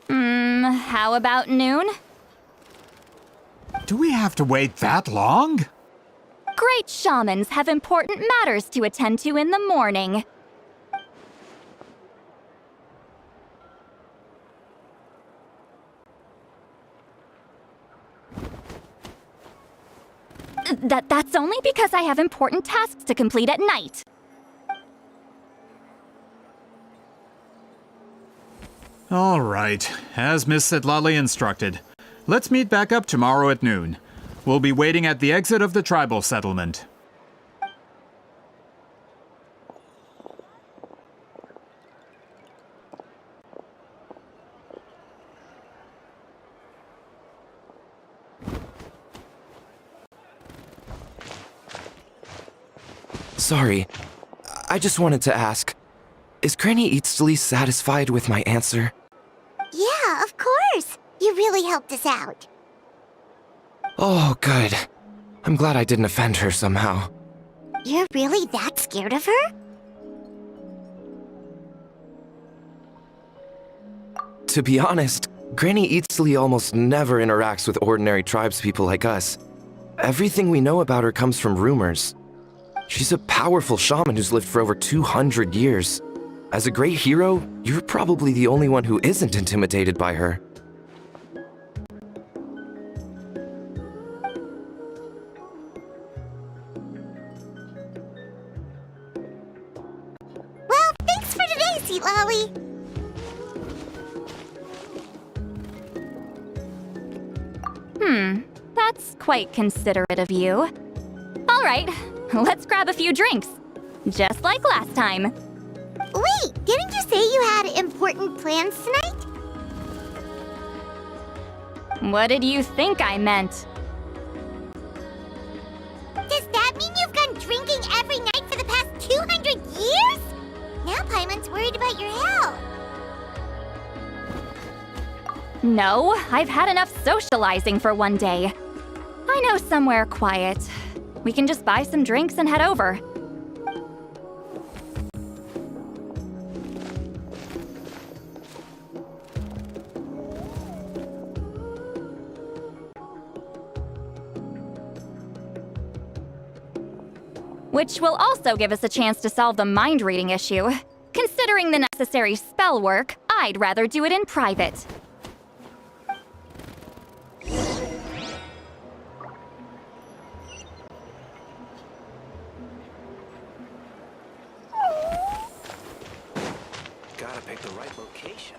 How about noon? Do we have to wait that long? Great shamans have important matters to attend to in the morning. That's only because I have important tasks to complete at night. All right, as Miss Sitlali instructed. Let's meet back up tomorrow at noon. We'll be waiting at the exit of the tribal settlement. Sorry, I just wanted to ask, is Granny Eatsley satisfied with my answer? Yeah, of course. You really helped us out. Oh, good. I'm glad I didn't offend her somehow. You're really that scared of her? To be honest, Granny Eatsley almost never interacts with ordinary tribespeople like us. Everything we know about her comes from rumors. She's a powerful shaman who's lived for over 200 years. As a great hero, you're probably the only one who isn't intimidated by her. Well, thanks for today, Sweet Lolly. That's quite considerate of you. All right, let's grab a few drinks. Just like last time. Wait, didn't you say you had important plans tonight? What did you think I meant? Does that mean you've gone drinking every night for the past 200 years? Now Paimon's worried about your health. No, I've had enough socializing for one day. I know somewhere quiet. We can just buy some drinks and head over. Which will also give us a chance to solve the mind reading issue. Considering the necessary spell work, I'd rather do it in private. Gotta pick the right location.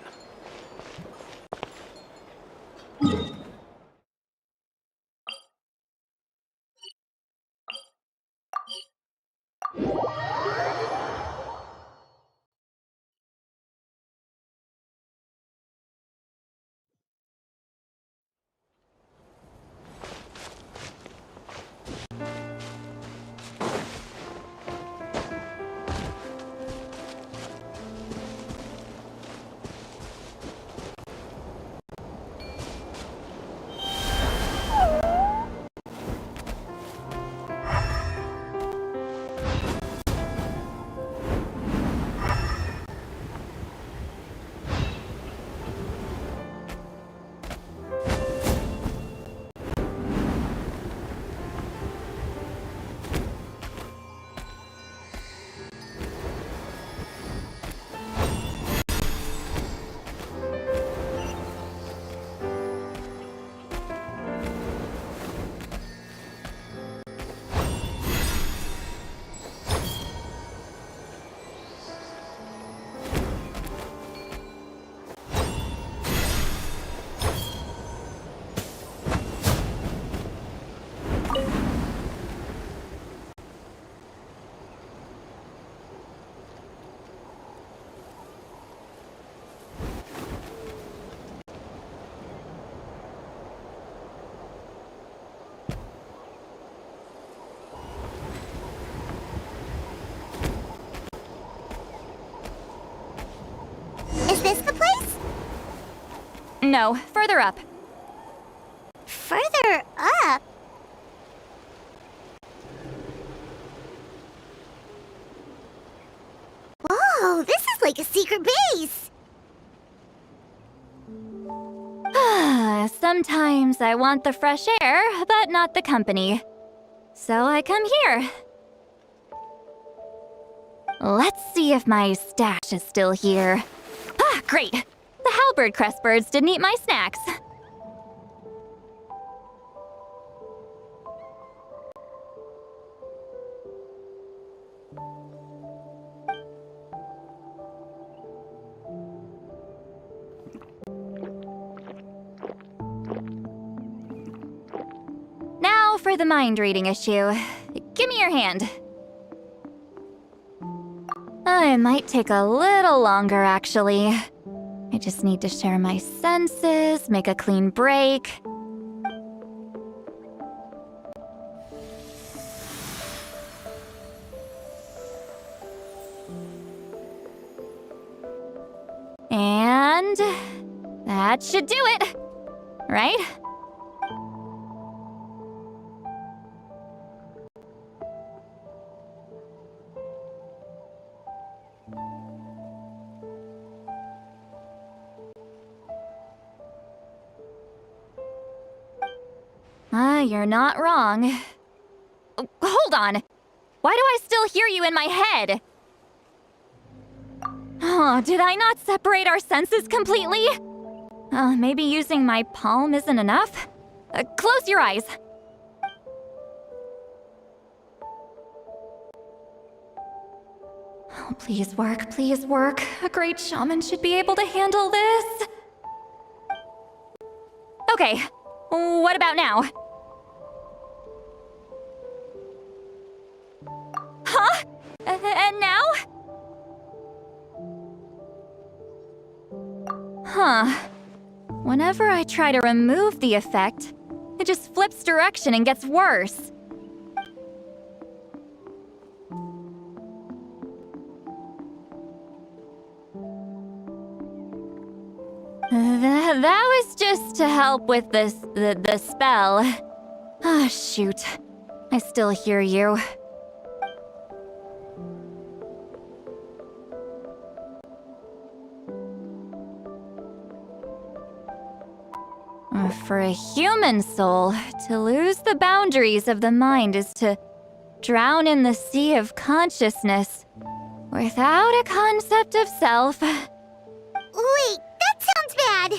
Is this the place? No, further up. Further up? Whoa, this is like a secret base! Sometimes I want the fresh air, but not the company. So I come here. Let's see if my stash is still here. Ah, great! The halberd crest birds didn't eat my snacks. Now for the mind reading issue. Give me your hand. It might take a little longer, actually. I just need to share my senses, make a clean break. And that should do it, right? You're not wrong. Hold on! Why do I still hear you in my head? Oh, did I not separate our senses completely? Maybe using my palm isn't enough? Close your eyes. Oh, please work, please work. A great shaman should be able to handle this. Okay, what about now? Huh? And now? Huh. Whenever I try to remove the effect, it just flips direction and gets worse. That was just to help with the spell. Ah, shoot. I still hear you. For a human soul, to lose the boundaries of the mind is to drown in the sea of consciousness without a concept of self. Wait, that sounds bad.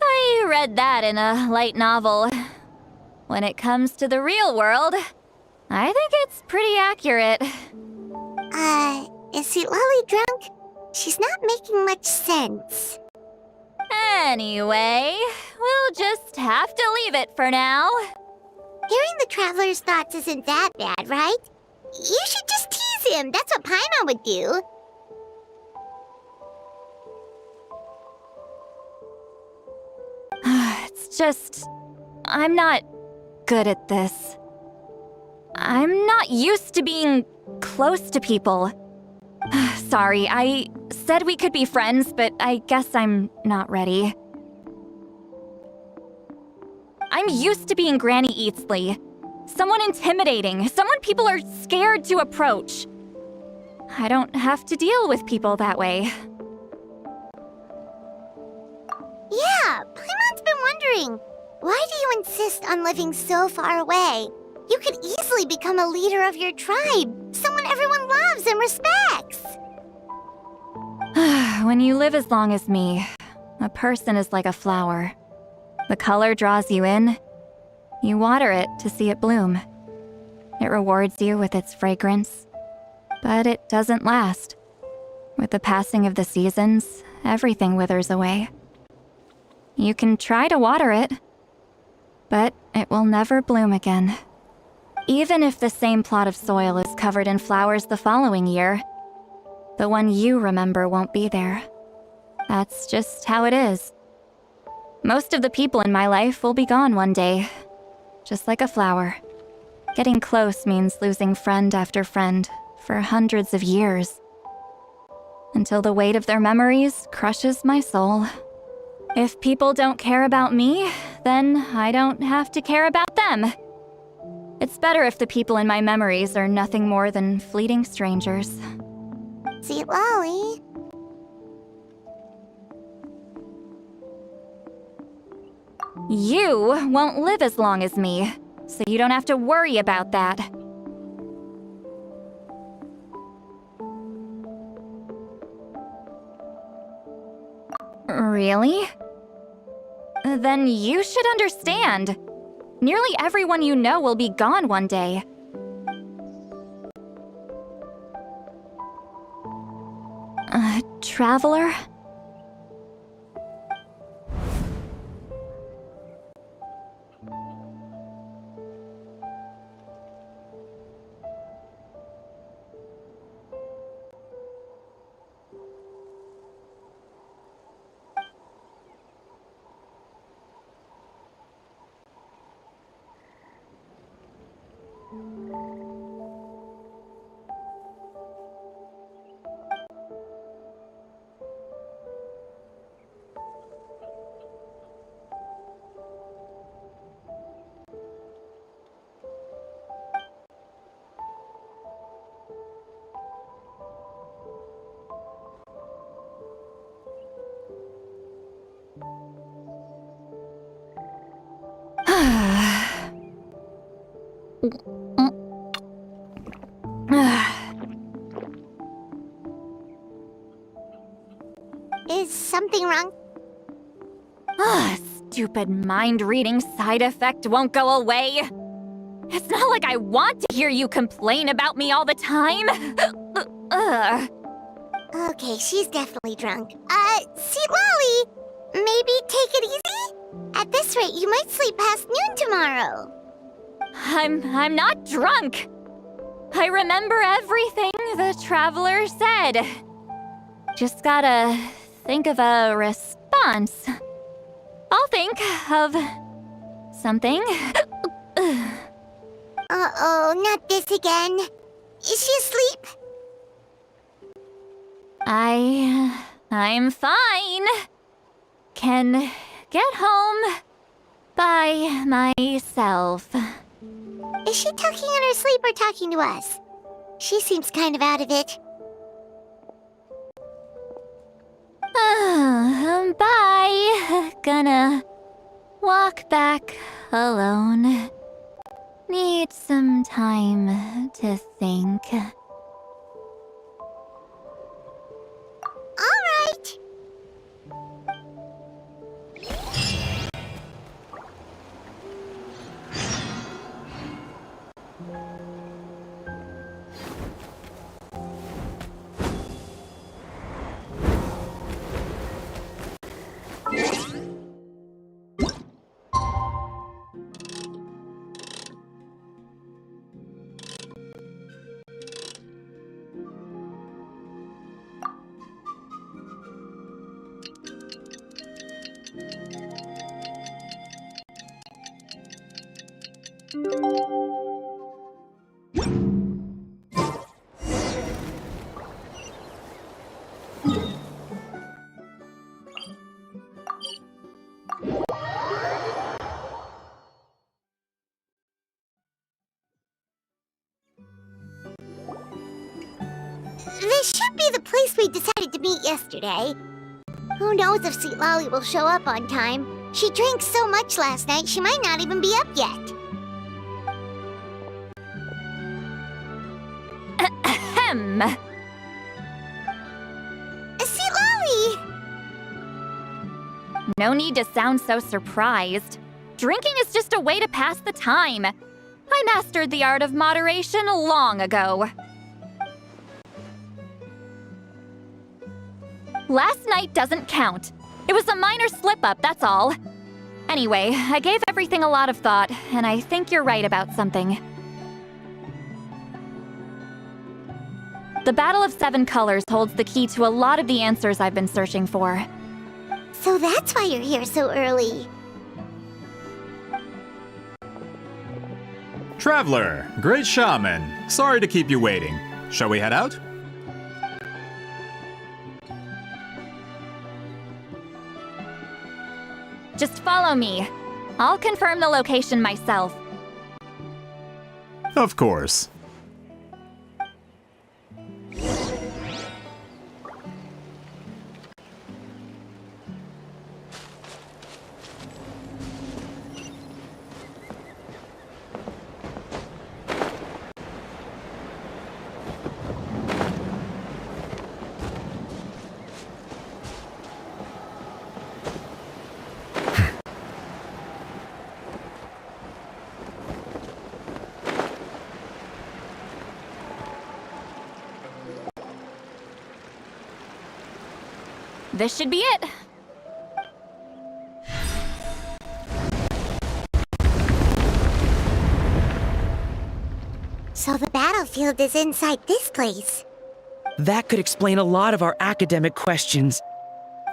I read that in a light novel. When it comes to the real world, I think it's pretty accurate. Is Lolly drunk? She's not making much sense. Anyway, we'll just have to leave it for now. Hearing the Traveler's thoughts isn't that bad, right? You should just tease him. That's what Paimon would do. It's just... I'm not good at this. I'm not used to being close to people. Sorry, I said we could be friends, but I guess I'm not ready. I'm used to being Granny Eatsley. Someone intimidating, someone people are scared to approach. I don't have to deal with people that way. Yeah, Paimon's been wondering. Why do you insist on living so far away? You could easily become a leader of your tribe, someone everyone loves and respects. When you live as long as me, a person is like a flower. The color draws you in. You water it to see it bloom. It rewards you with its fragrance. But it doesn't last. With the passing of the seasons, everything withers away. You can try to water it, but it will never bloom again. Even if the same plot of soil is covered in flowers the following year, the one you remember won't be there. That's just how it is. Most of the people in my life will be gone one day, just like a flower. Getting close means losing friend after friend for hundreds of years, until the weight of their memories crushes my soul. If people don't care about me, then I don't have to care about them. It's better if the people in my memories are nothing more than fleeting strangers. See, Lolly. You won't live as long as me, so you don't have to worry about that. Really? Then you should understand. Nearly everyone you know will be gone one day. Traveler? Is something wrong? Stupid mind-reading side effect won't go away. It's not like I want to hear you complain about me all the time. Okay, she's definitely drunk. See, Lolly, maybe take it easy? At this rate, you might sleep past noon tomorrow. I'm not drunk. I remember everything the Traveler said. Just gotta think of a response. I'll think of something. Uh-oh, not this again. Is she asleep? I'm fine. Can get home by myself. Is she talking in her sleep or talking to us? She seems kind of out of it. Bye. Gonna walk back alone. Need some time to think. All right. This should be the place we decided to meet yesterday. Who knows if Sweet Lolly will show up on time? She drank so much last night, she might not even be up yet. Ahem. Sweet Lolly! No need to sound so surprised. Drinking is just a way to pass the time. I mastered the art of moderation long ago. Last night doesn't count. It was a minor slip-up, that's all. Anyway, I gave everything a lot of thought, and I think you're right about something. The Battle of Seven Colors holds the key to a lot of the answers I've been searching for. So that's why you're here so early. Traveler, great shaman. Sorry to keep you waiting. Shall we head out? Just follow me. I'll confirm the location myself. Of course. This should be it. So the battlefield is inside this place. That could explain a lot of our academic questions.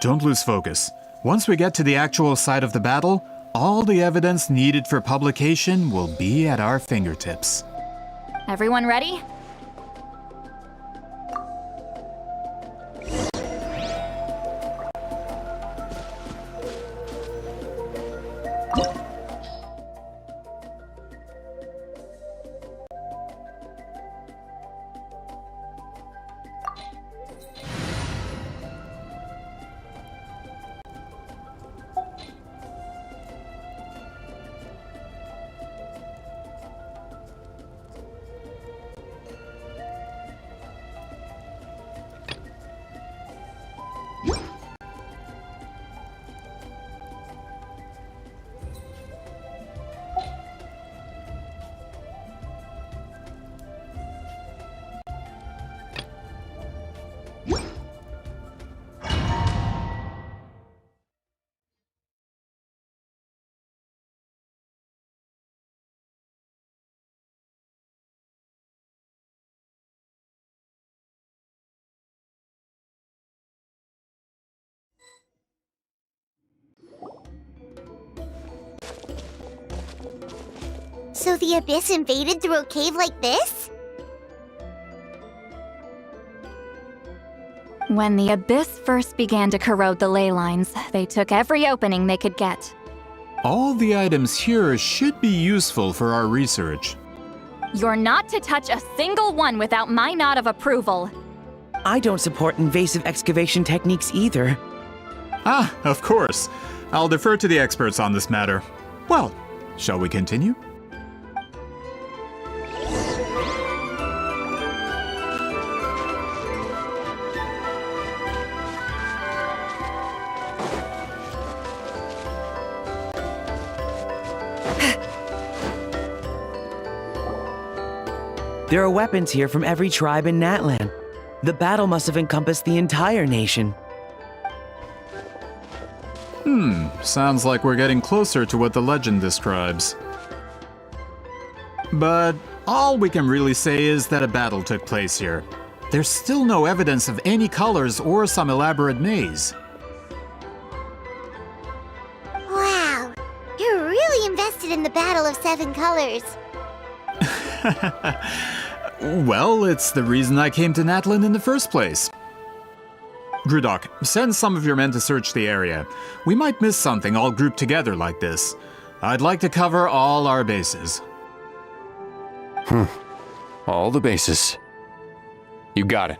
Don't lose focus. Once we get to the actual site of the battle, all the evidence needed for publication will be at our fingertips. Everyone ready? So the Abyss invaded through a cave like this? When the Abyss first began to corrode the ley lines, they took every opening they could get. All the items here should be useful for our research. You're not to touch a single one without my nod of approval. I don't support invasive excavation techniques either. Ah, of course. I'll defer to the experts on this matter. Well, shall we continue? There are weapons here from every tribe in Natlan. The battle must have encompassed the entire nation. Sounds like we're getting closer to what the legend describes. But all we can really say is that a battle took place here. There's still no evidence of any colors or some elaborate maze. Wow, you're really invested in the Battle of Seven Colors. Well, it's the reason I came to Natlan in the first place. Grudok, send some of your men to search the area. We might miss something all grouped together like this. I'd like to cover all our bases. All the bases. You got it.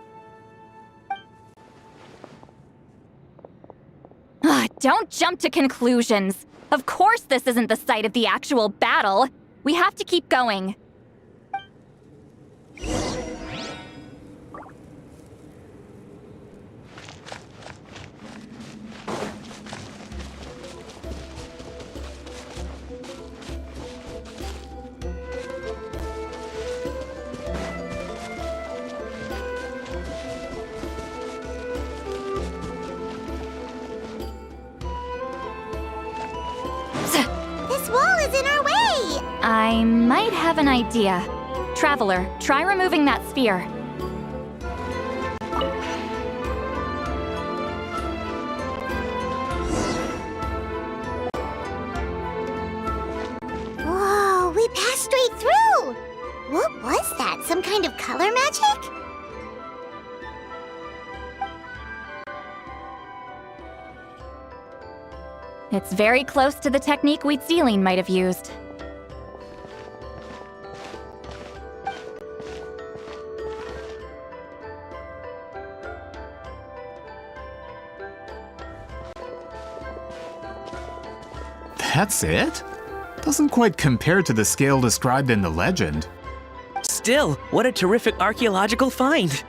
Don't jump to conclusions. Of course this isn't the site of the actual battle. We have to keep going. This wall is in our way! I might have an idea. Traveler, try removing that sphere. Whoa, we passed straight through! What was that? Some kind of color magic? It's very close to the technique Wheatzealing might have used. That's it? Doesn't quite compare to the scale described in the legend. Still, what a terrific archaeological find!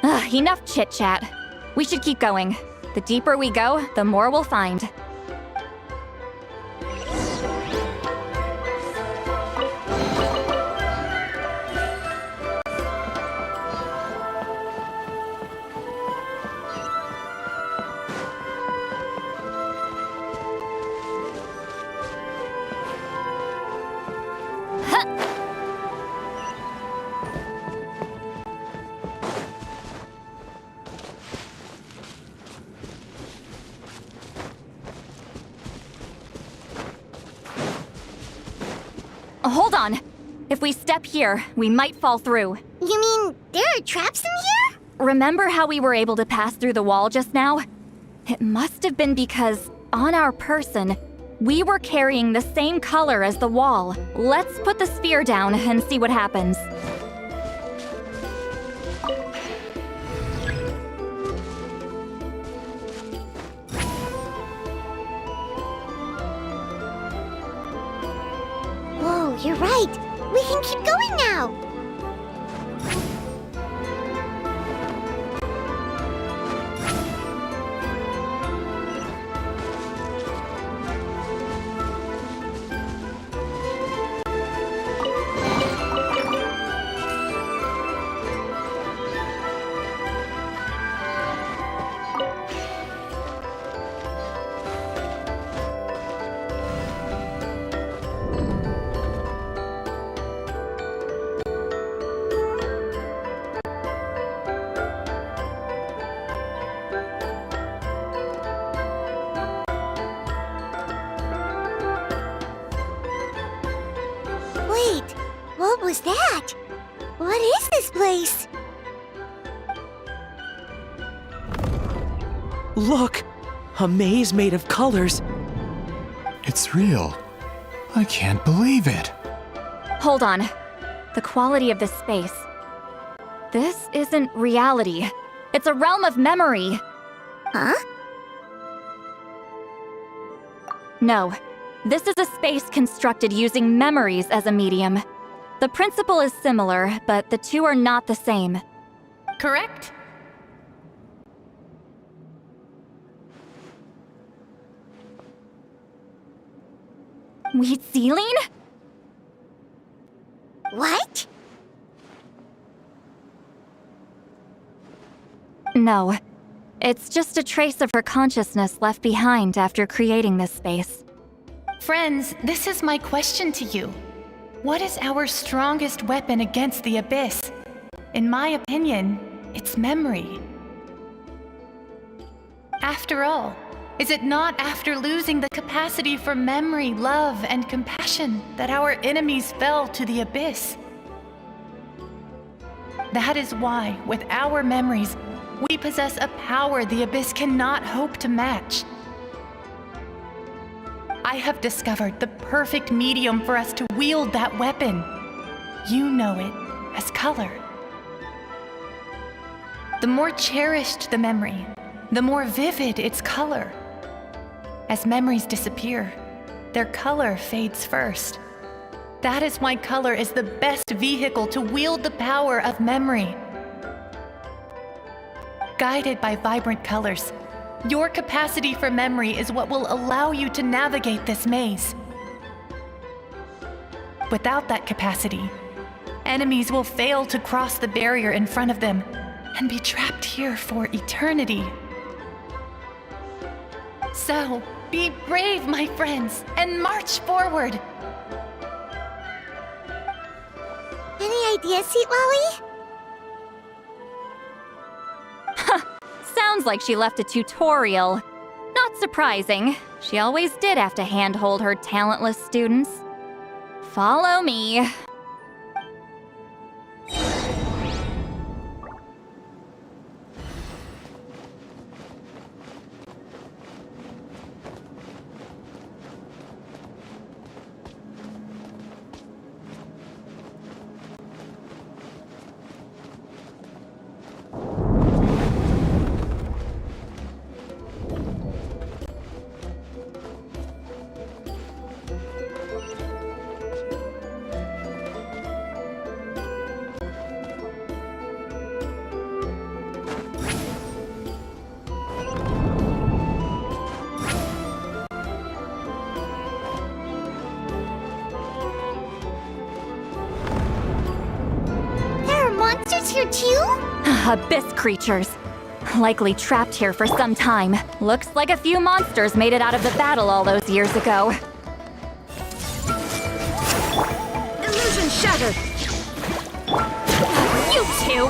Enough chit-chat. We should keep going. The deeper we go, the more we'll find. Hold on. If we step here, we might fall through. You mean there are traps in here? Remember how we were able to pass through the wall just now? It must have been because, on our person, we were carrying the same color as the wall. Let's put the sphere down and see what happens. Whoa, you're right. We can keep going now. Wait, what was that? What is this place? Look! A maze made of colors. It's real. I can't believe it. Hold on. The quality of this space. This isn't reality. It's a realm of memory. Huh? No. This is a space constructed using memories as a medium. The principle is similar, but the two are not the same. Correct? Wheat ceiling? What? No. It's just a trace of her consciousness left behind after creating this space. Friends, this is my question to you. What is our strongest weapon against the Abyss? In my opinion, it's memory. After all, is it not after losing the capacity for memory, love, and compassion that our enemies fell to the Abyss? That is why, with our memories, we possess a power the Abyss cannot hope to match. I have discovered the perfect medium for us to wield that weapon. You know it as color. The more cherished the memory, the more vivid its color. As memories disappear, their color fades first. That is why color is the best vehicle to wield the power of memory. Guided by vibrant colors, your capacity for memory is what will allow you to navigate this maze. Without that capacity, enemies will fail to cross the barrier in front of them and be trapped here for eternity. So, be brave, my friends, and march forward! Any ideas, Sweet Lolly? Sounds like she left a tutorial. Not surprising. She always did have to handhold her talentless students. Follow me. Here too? Abyss creatures. Likely trapped here for some time. Looks like a few monsters made it out of the battle all those years ago. Illusion shattered! You two!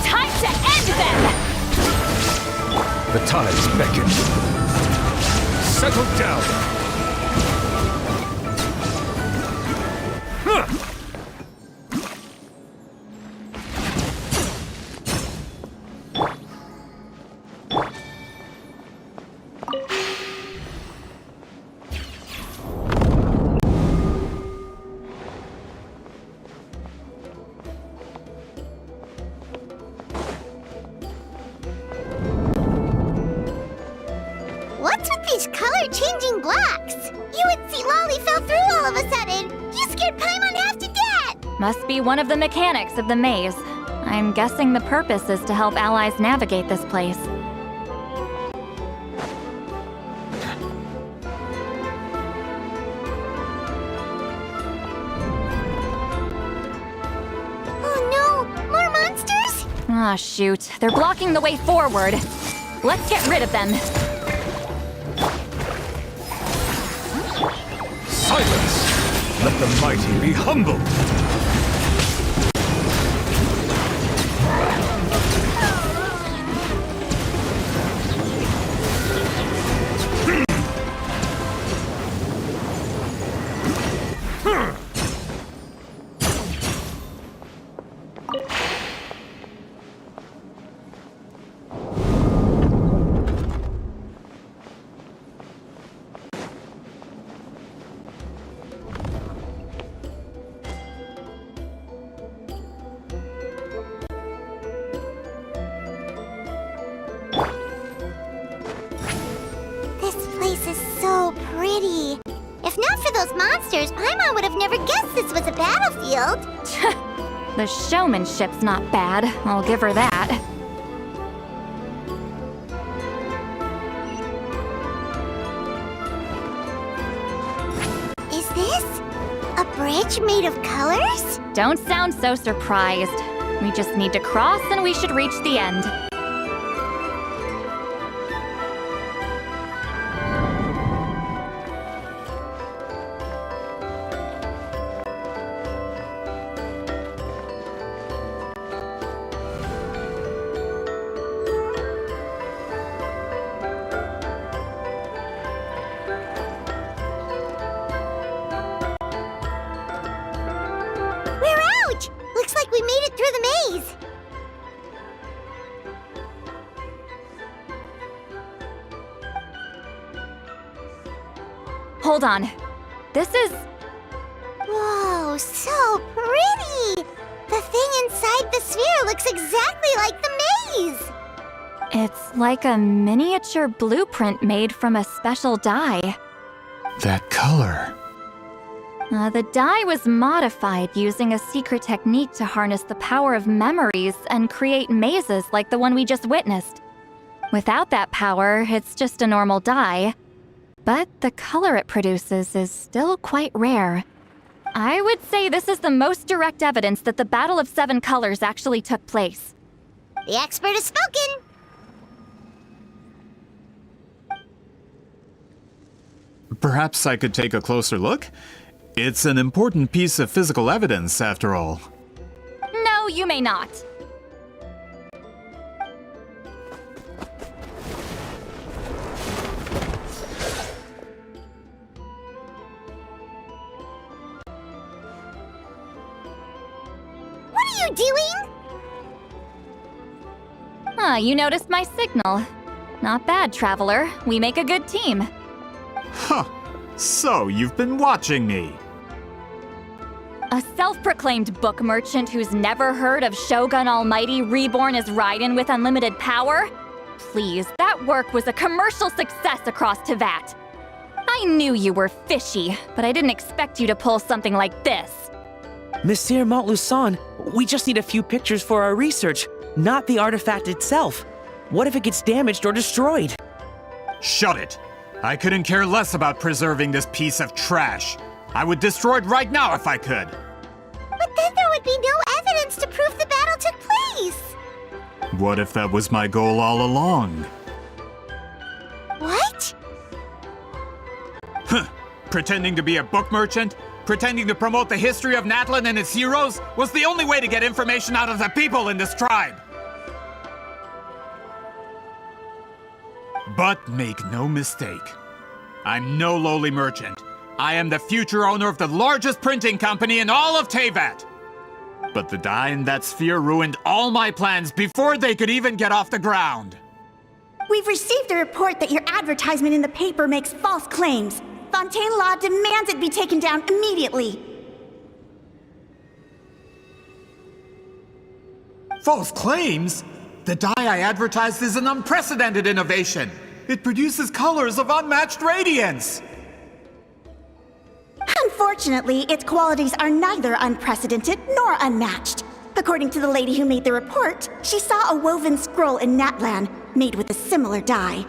Time to end them! The tides beckon. Settle down! Huh! What's with these color-changing blocks? You and Sweet Lolly fell through all of a sudden. You scared Paimon half to death! Must be one of the mechanics of the maze. I'm guessing the purpose is to help allies navigate this place. Oh no! More monsters? Ah, shoot. They're blocking the way forward. Let's get rid of them. Silence! Let the mighty be humbled! those monsters, Paimon would have never guessed this was a battlefield. The showmanship's not bad, I'll give her that. Is this a bridge made of colors? Don't sound so surprised. We just need to cross and we should reach the end. We're out! Looks like we made it through the maze. Hold on. This is... Whoa, so pretty! The thing inside the sphere looks exactly like the maze! It's like a miniature blueprint made from a special dye. That color. The dye was modified using a secret technique to harness the power of memories and create mazes like the one we just witnessed. Without that power, it's just a normal dye. But the color it produces is still quite rare. I would say this is the most direct evidence that the Battle of Seven Colors actually took place. The expert has spoken! Perhaps I could take a closer look? It's an important piece of physical evidence, after all. No, you may not. What are you doing? You noticed my signal. Not bad, Traveler. We make a good team. Huh. So, you've been watching me. A self-proclaimed book merchant who's never heard of Shogun Almighty reborn as Raiden with unlimited power? Please, that work was a commercial success across Teyvat. I knew you were fishy, but I didn't expect you to pull something like this. Monsieur Montluçon, we just need a few pictures for our research, not the artifact itself. What if it gets damaged or destroyed? Shut it! I couldn't care less about preserving this piece of trash. I would destroy it right now if I could. But then there would be no evidence to prove the battle took place. What if that was my goal all along? What? Huh. Pretending to be a book merchant? Pretending to promote the history of Natlan and its heroes was the only way to get information out of the people in this tribe. But make no mistake, I'm no lowly merchant. I am the future owner of the largest printing company in all of Teyvat. But the dye in that sphere ruined all my plans before they could even get off the ground. We've received a report that your advertisement in the paper makes false claims. Fontaine Law demands it be taken down immediately. False claims? The dye I advertised is an unprecedented innovation. It produces colors of unmatched radiance. Unfortunately, its qualities are neither unprecedented nor unmatched. According to the lady who made the report, she saw a woven scroll in Natlan made with a similar dye.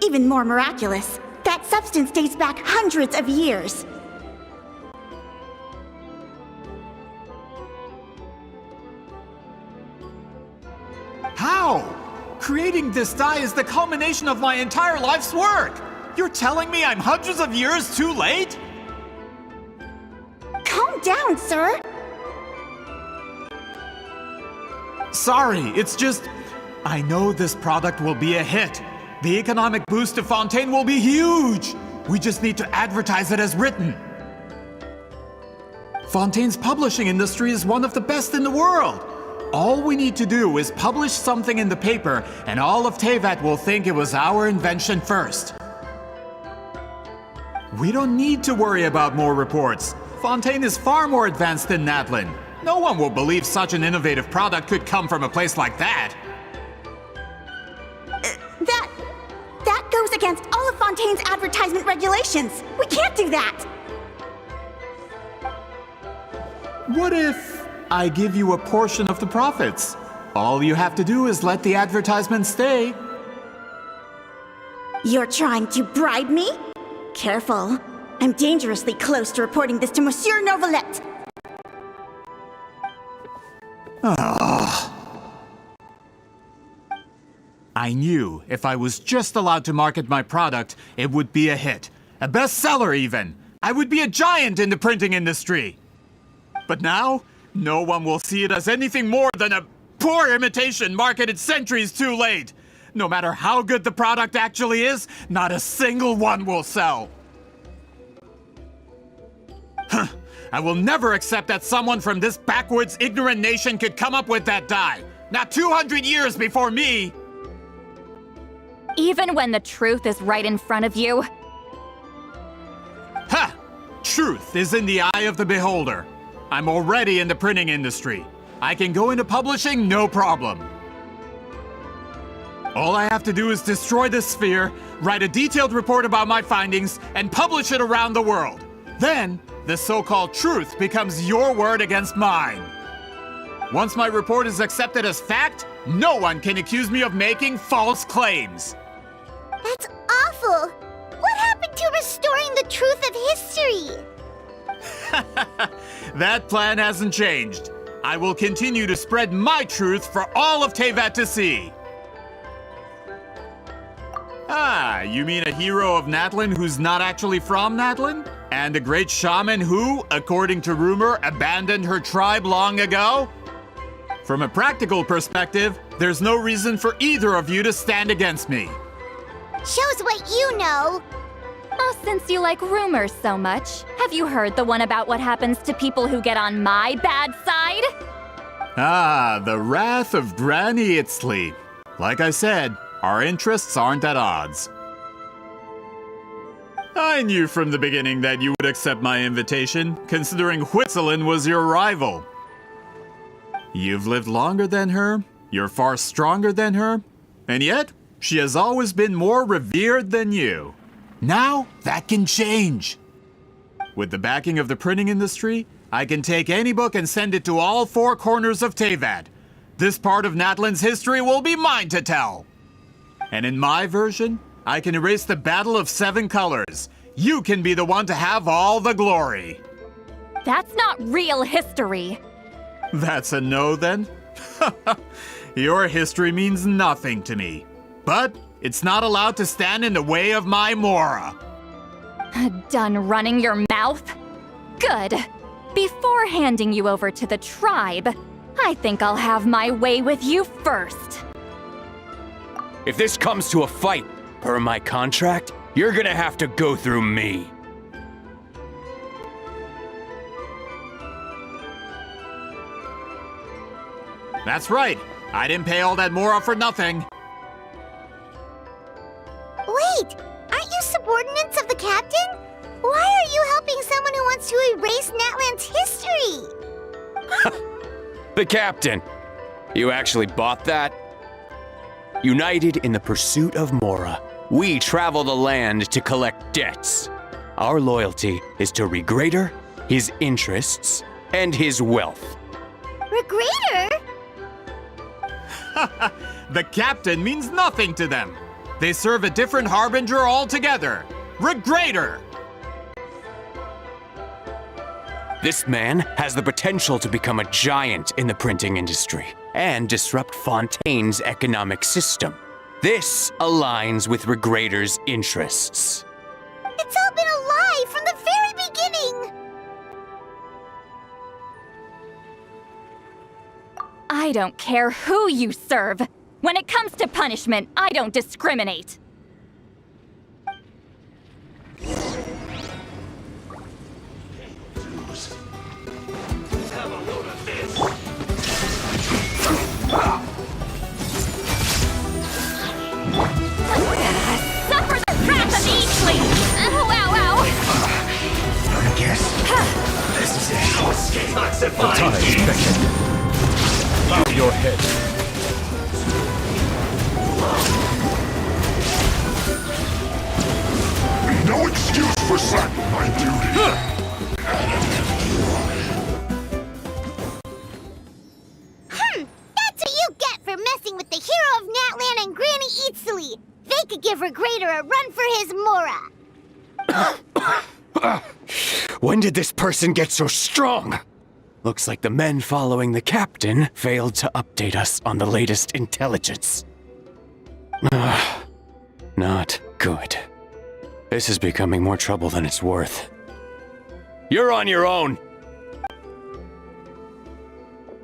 Even more miraculous, that substance dates back hundreds of years. How? Creating this dye is the culmination of my entire life's work. You're telling me I'm hundreds of years too late? Calm down, sir. Sorry, it's just... I know this product will be a hit. The economic boost to Fontaine will be huge. We just need to advertise it as written. Fontaine's publishing industry is one of the best in the world. All we need to do is publish something in the paper, and all of Teyvat will think it was our invention first. We don't need to worry about more reports. Fontaine is far more advanced than Natlan. No one will believe such an innovative product could come from a place like that. That goes against all of Fontaine's advertisement regulations. We can't do that. What if I give you a portion of the profits? All you have to do is let the advertisement stay. You're trying to bribe me? Careful. I'm dangerously close to reporting this to Monsieur Novelette. I knew if I was just allowed to market my product, it would be a hit. A bestseller even. I would be a giant in the printing industry. But now, no one will see it as anything more than a poor imitation marketed centuries too late. No matter how good the product actually is, not a single one will sell. I will never accept that someone from this backwoods, ignorant nation could come up with that dye. Not 200 years before me! Even when the truth is right in front of you? Ha! Truth is in the eye of the beholder. I'm already in the printing industry. I can go into publishing, no problem. All I have to do is destroy this sphere, write a detailed report about my findings, and publish it around the world. Then, the so-called truth becomes your word against mine. Once my report is accepted as fact, no one can accuse me of making false claims. That's awful! What happened to restoring the truth of history? That plan hasn't changed. I will continue to spread my truth for all of Teyvat to see. Ah, you mean a hero of Natlan who's not actually from Natlan? And a great shaman who, according to rumor, abandoned her tribe long ago? From a practical perspective, there's no reason for either of you to stand against me. Shows what you know. Oh, since you like rumors so much, have you heard the one about what happens to people who get on my bad side? Ah, the wrath of Granny Itzli. Like I said, our interests aren't at odds. I knew from the beginning that you would accept my invitation, considering Huitzilin was your rival. You've lived longer than her, you're far stronger than her, and yet, she has always been more revered than you. Now, that can change. With the backing of the printing industry, I can take any book and send it to all four corners of Teyvat. This part of Natlan's history will be mine to tell. And in my version, I can erase the Battle of Seven Colors. You can be the one to have all the glory. That's not real history. That's a no then? Your history means nothing to me. But it's not allowed to stand in the way of my Mora. Done running your mouth? Good. Before handing you over to the tribe, I think I'll have my way with you first. If this comes to a fight, per my contract, you're gonna have to go through me. That's right. I didn't pay all that Mora for nothing. Wait, aren't you subordinates of the captain? Why are you helping someone who wants to erase Natlan's history? The captain. You actually bought that? United in the pursuit of Mora, we travel the land to collect debts. Our loyalty is to Regrader, his interests, and his wealth. Regrader? The captain means nothing to them. They serve a different harbinger altogether. Regrader! This man has the potential to become a giant in the printing industry and disrupt Fontaine's economic system. This aligns with Regrader's interests. It's all been a lie from the very beginning! I don't care who you serve. When it comes to punishment, I don't discriminate. Suffer the wrath of Eatley! Ow, ow, I guess this is it. The time is beckoning. Bow your head. of Natlan and Granny Eatsley. They could give Regrader a run for his Mora. When did this person get so strong? Looks like the men following the captain failed to update us on the latest intelligence. Not good. This is becoming more trouble than it's worth. You're on your own!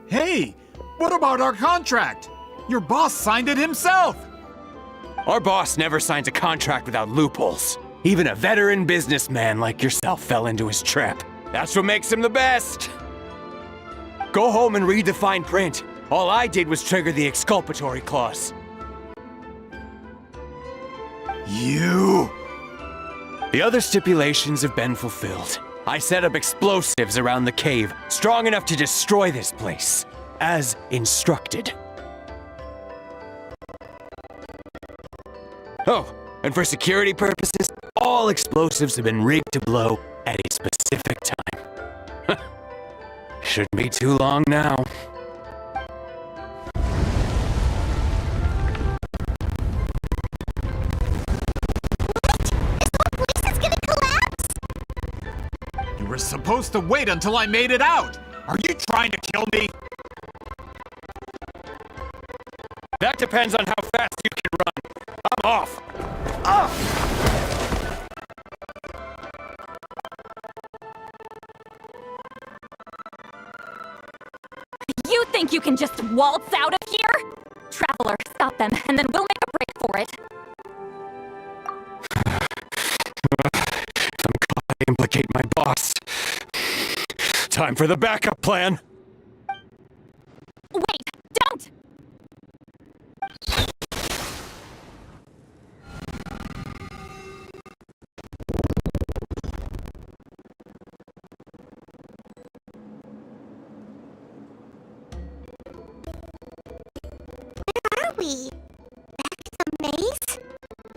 Hey, what about our contract? Your boss signed it himself! Our boss never signs a contract without loopholes. Even a veteran businessman like yourself fell into his trap. That's what makes him the best! Go home and read the fine print. All I did was trigger the exculpatory clause. You! The other stipulations have been fulfilled. I set up explosives around the cave, strong enough to destroy this place, as instructed. Oh, and for security purposes, all explosives have been rigged to blow at a specific time. Shouldn't be too long now. You were supposed to wait until I made it out! Are you trying to kill me? That depends on how fast you can run. I'm off! Off! You think you can just waltz out of here? Traveler, stop them, and then we'll make a break for it. I implicate my boss. Time for the backup plan. Wait, don't! Where are we? Back at the maze?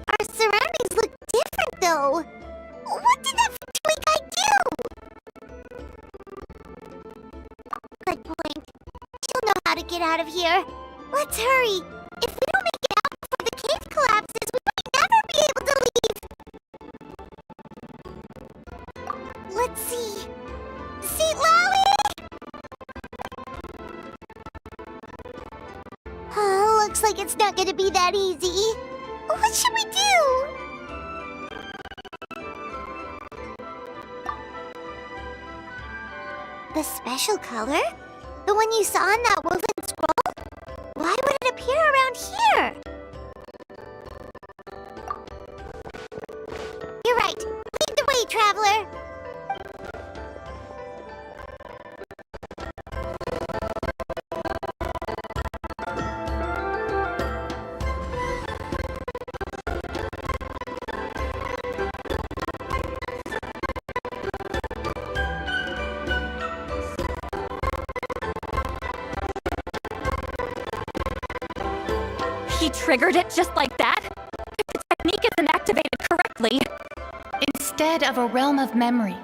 Our surroundings look different, though. What did that Fatui guy do? Good point. She'll know how to get out of here. Let's hurry. If we don't make it out before the cave collapses, we might never be able to leave. Let's see. See, Lolly! Looks like it's not gonna be that easy. What should we do? The special color? The one you saw in that woven scroll? Why would it appear around here? You're right. Lead the way, traveler. He triggered it just like that? The technique isn't activated correctly. Instead of a realm of memory,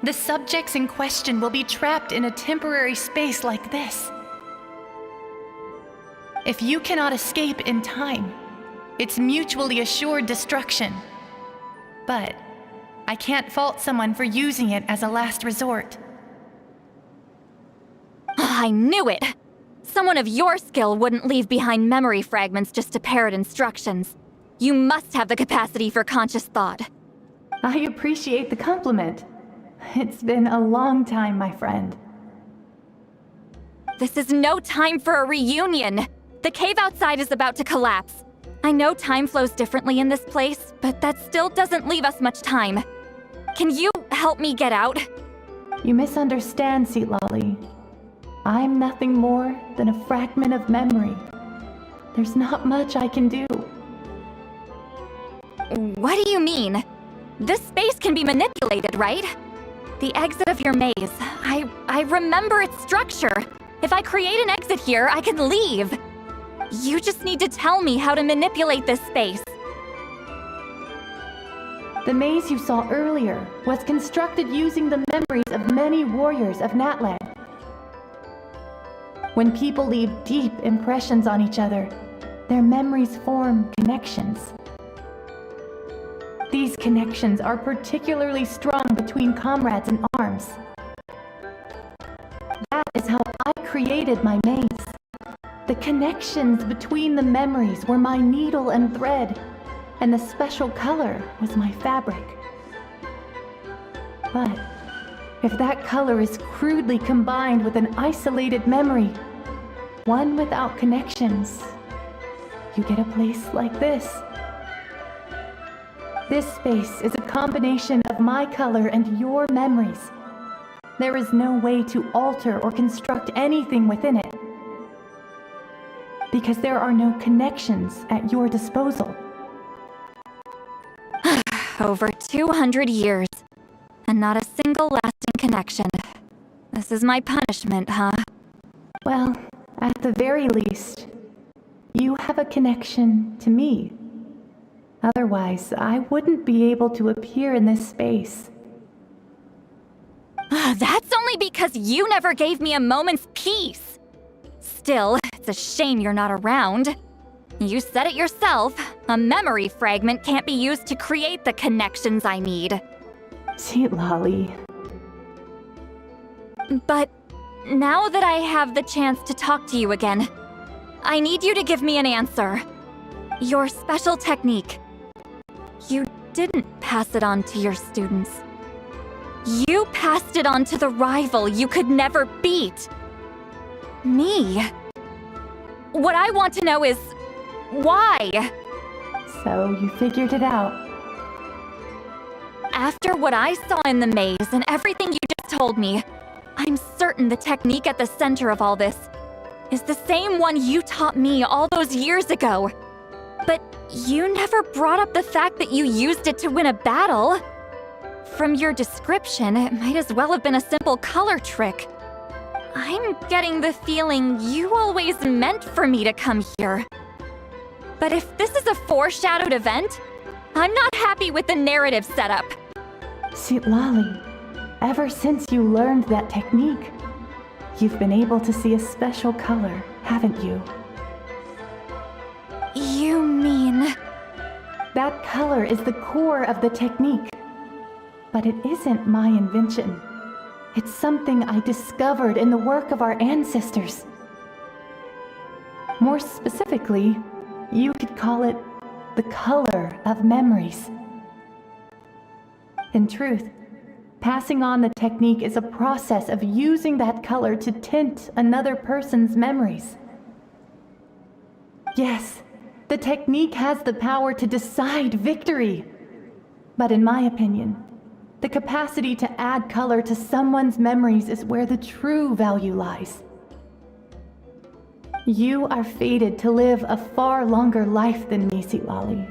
the subjects in question will be trapped in a temporary space like this. If you cannot escape in time, it's mutually assured destruction. But I can't fault someone for using it as a last resort. I knew it! Someone of your skill wouldn't leave behind memory fragments just to parrot instructions. You must have the capacity for conscious thought. I appreciate the compliment. It's been a long time, my friend. This is no time for a reunion! The cave outside is about to collapse. I know time flows differently in this place, but that still doesn't leave us much time. Can you help me get out? You misunderstand, Seatlolly. I'm nothing more than a fragment of memory. There's not much I can do. What do you mean? This space can be manipulated, right? The exit of your maze. I remember its structure. If I create an exit here, I can leave. You just need to tell me how to manipulate this space. The maze you saw earlier was constructed using the memories of many warriors of Natlan. When people leave deep impressions on each other, their memories form connections. These connections are particularly strong between comrades in arms. That is how I created my maze. The connections between the memories were my needle and thread, and the special color was my fabric. But if that color is crudely combined with an isolated memory, one without connections, you get a place like this. This space is a combination of my color and your memories. There is no way to alter or construct anything within it, because there are no connections at your disposal. Over 200 years, and not a single lasting connection. This is my punishment, huh? Well, at the very least, you have a connection to me. Otherwise, I wouldn't be able to appear in this space. That's only because you never gave me a moment's peace. Still, it's a shame you're not around. You said it yourself. A memory fragment can't be used to create the connections I need. Sweet Lolly. But now that I have the chance to talk to you again, I need you to give me an answer. Your special technique. You didn't pass it on to your students. You passed it on to the rival you could never beat. Me. What I want to know is, why? So you figured it out. After what I saw in the maze and everything you just told me, I'm certain the technique at the center of all this is the same one you taught me all those years ago. But you never brought up the fact that you used it to win a battle. From your description, it might as well have been a simple color trick. I'm getting the feeling you always meant for me to come here. But if this is a foreshadowed event, I'm not happy with the narrative setup. Sweet Lolly, ever since you learned that technique, you've been able to see a special color, haven't you? You mean... That color is the core of the technique. But it isn't my invention. It's something I discovered in the work of our ancestors. More specifically, you could call it the color of memories. In truth, passing on the technique is a process of using that color to tint another person's memories. Yes, the technique has the power to decide victory. But in my opinion, the capacity to add color to someone's memories is where the true value lies. You are fated to live a far longer life than me, Sweet Lolly.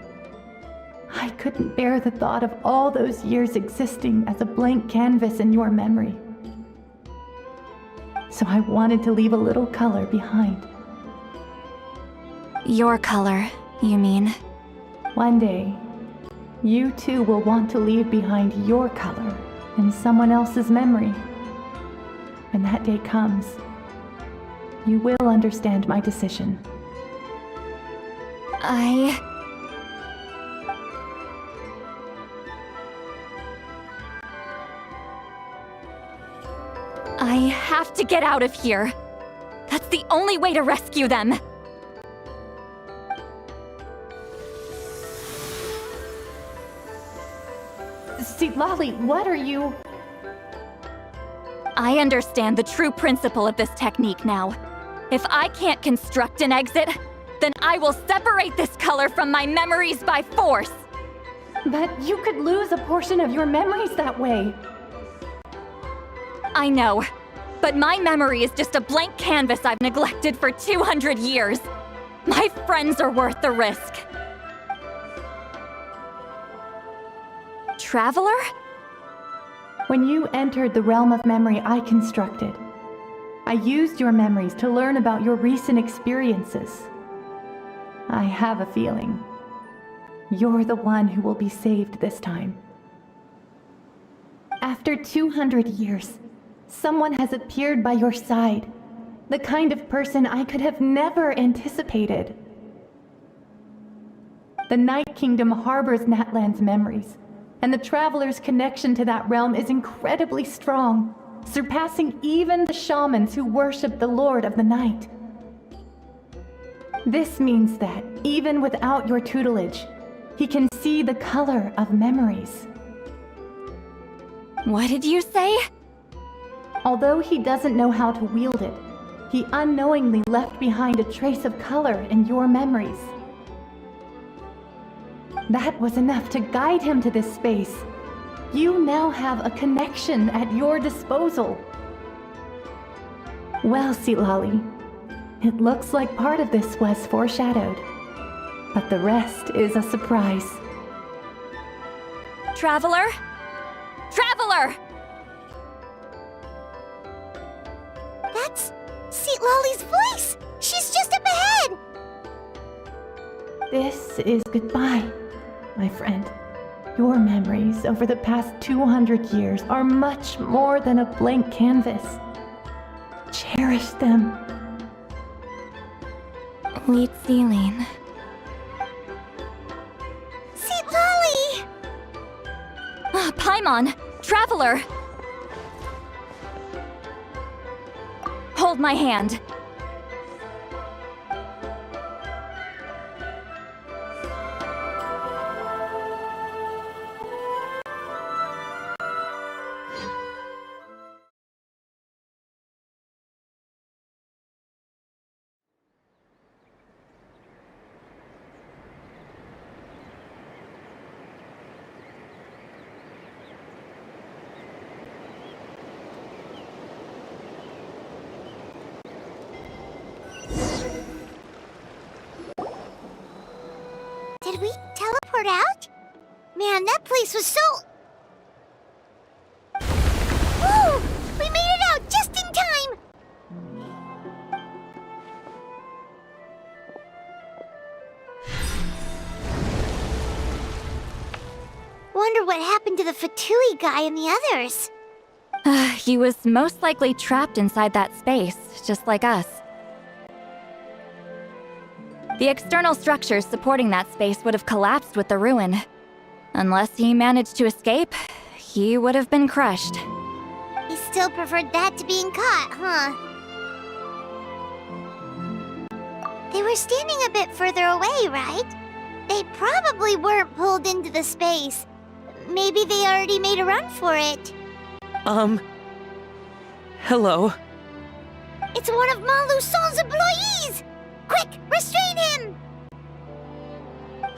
I couldn't bear the thought of all those years existing as a blank canvas in your memory. So I wanted to leave a little color behind. Your color, you mean? One day, you too will want to leave behind your color in someone else's memory. When that day comes, you will understand my decision. I have to get out of here. That's the only way to rescue them. Sweet Lolly, what are you... I understand the true principle of this technique now. If I can't construct an exit, then I will separate this color from my memories by force. But you could lose a portion of your memories that way. I know, but my memory is just a blank canvas I've neglected for 200 years. My friends are worth the risk. Traveler? When you entered the realm of memory I constructed, I used your memories to learn about your recent experiences. I have a feeling you're the one who will be saved this time. After 200 years, someone has appeared by your side, the kind of person I could have never anticipated. The Night Kingdom harbors Natlan's memories, and the traveler's connection to that realm is incredibly strong, surpassing even the shamans who worship the Lord of the Night. This means that, even without your tutelage, he can see the color of memories. What did you say? Although he doesn't know how to wield it, he unknowingly left behind a trace of color in your memories. That was enough to guide him to this space. You now have a connection at your disposal. Well, Sitlali, it looks like part of this was foreshadowed, but the rest is a surprise. Traveler? Traveler! That's Sitlali's voice! She's just up ahead! This is goodbye, my friend. Your memories over the past 200 years are much more than a blank canvas. Cherish them. Lead Celine. Sitlali! Paimon! Traveler! Hold my hand. Did we teleport out? Man, that place was so... Whoa! We made it out just in time! Wonder what happened to the Fatui guy and the others. He was most likely trapped inside that space, just like us. The external structures supporting that space would have collapsed with the ruin. Unless he managed to escape, he would have been crushed. He still preferred that to being caught, huh? They were standing a bit further away, right? They probably weren't pulled into the space. Maybe they already made a run for it. Hello? It's one of Malu Son's employees! Quick, restrain him!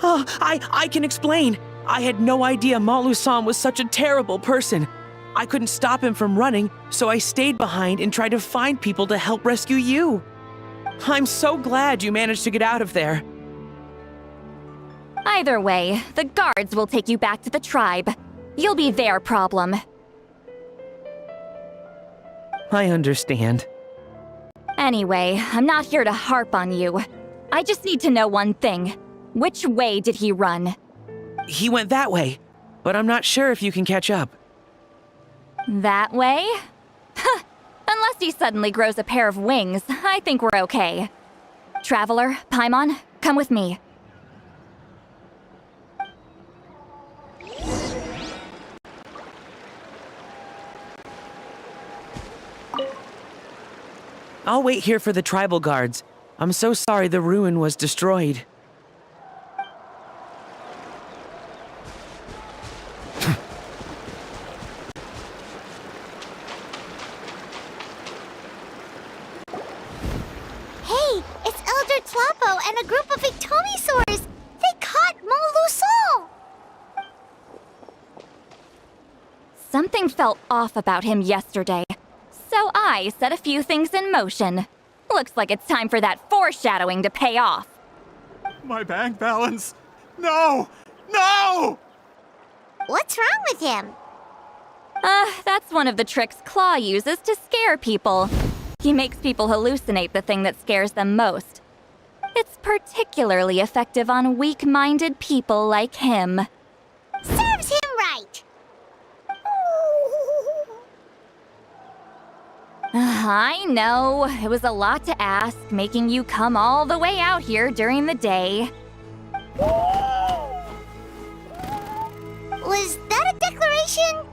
Oh, I can explain. I had no idea Malu-san was such a terrible person. I couldn't stop him from running, so I stayed behind and tried to find people to help rescue you. I'm so glad you managed to get out of there. Either way, the guards will take you back to the tribe. You'll be their problem. I understand. Anyway, I'm not here to harp on you. I just need to know one thing. Which way did he run? He went that way, but I'm not sure if you can catch up. That way? Huh. Unless he suddenly grows a pair of wings, I think we're okay. Traveler, Paimon, come with me. I'll wait here for the tribal guards. I'm so sorry the ruin was destroyed. Hey, it's Elder Tlapo and a group of Ictomisaurs! They caught Malu-Son! Something felt off about him yesterday, so I set a few things in motion. Looks like it's time for that foreshadowing to pay off. My bank balance! No! No! What's wrong with him? That's one of the tricks Claw uses to scare people. He makes people hallucinate the thing that scares them most. It's particularly effective on weak-minded people like him. Serves him right! I know, it was a lot to ask, making you come all the way out here during the day. Was that a declaration?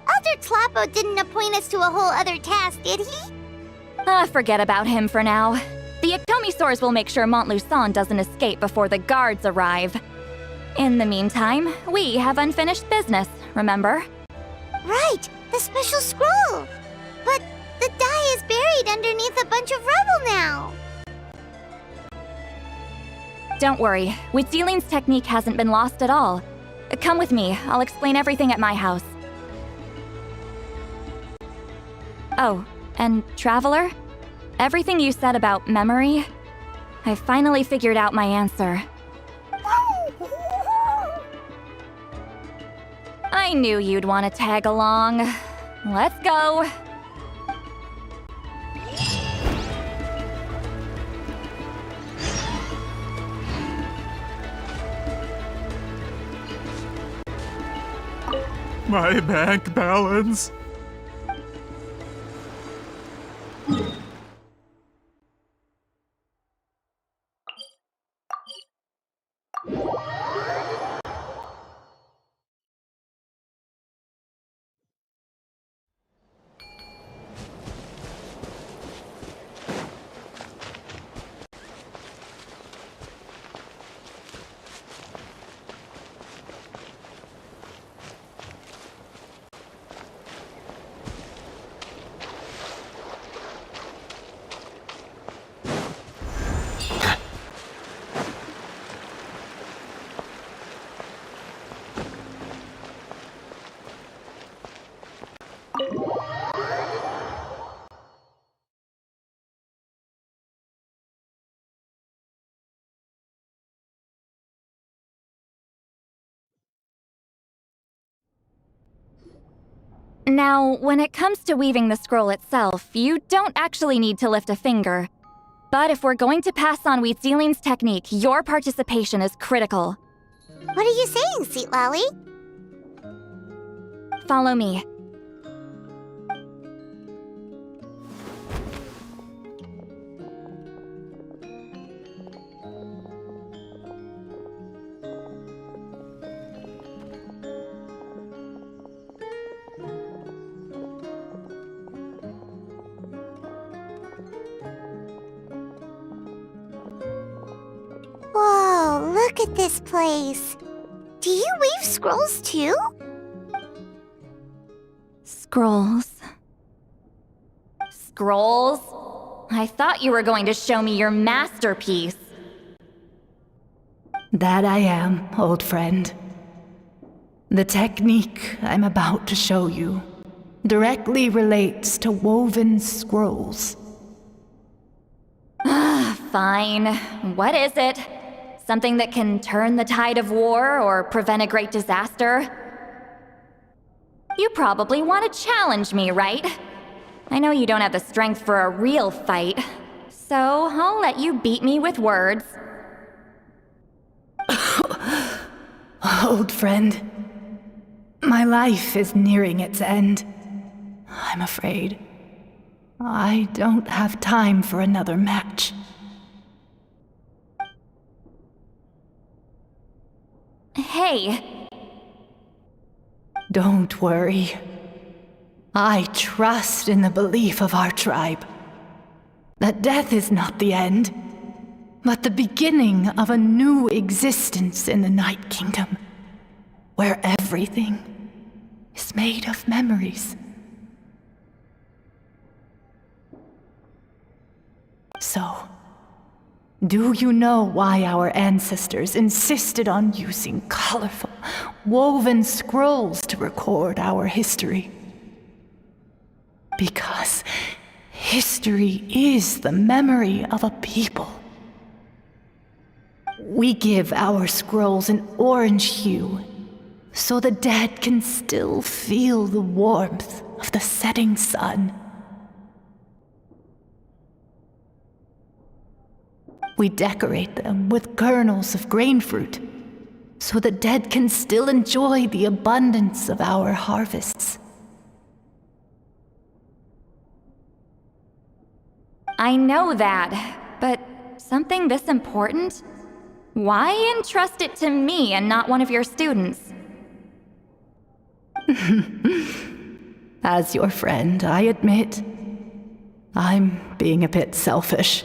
Elder Tlapo didn't appoint us to a whole other task, did he? Forget about him for now. The Ectomisaurs will make sure Montluçon doesn't escape before the guards arrive. In the meantime, we have unfinished business, remember? Right, the special scroll. But the die is buried underneath a bunch of rubble now. Don't worry, Witzeline's technique hasn't been lost at all. Come with me, I'll explain everything at my house. Oh, and Traveler? Everything you said about memory, I finally figured out my answer. I knew you'd want to tag along. Let's go. My bank balance. Now, when it comes to weaving the scroll itself, you don't actually need to lift a finger. But if we're going to pass on Witzeline's technique, your participation is critical. What are you saying, Seat Lolly? Follow me. Whoa, look at this place. Do you weave scrolls too? Scrolls. Scrolls? I thought you were going to show me your masterpiece. That I am, old friend. The technique I'm about to show you directly relates to woven scrolls. Fine. What is it? Something that can turn the tide of war or prevent a great disaster? You probably want to challenge me, right? I know you don't have the strength for a real fight, so I'll let you beat me with words. Old friend, my life is nearing its end. I'm afraid I don't have time for another match. Hey. Don't worry. I trust in the belief of our tribe that death is not the end, but the beginning of a new existence in the Night Kingdom, where everything is made of memories. So, do you know why our ancestors insisted on using colorful, woven scrolls to record our history? Because history is the memory of a people. We give our scrolls an orange hue, so the dead can still feel the warmth of the setting sun. We decorate them with kernels of grain fruit, so the dead can still enjoy the abundance of our harvests. I know that, but something this important? Why entrust it to me and not one of your students? As your friend, I admit, I'm being a bit selfish.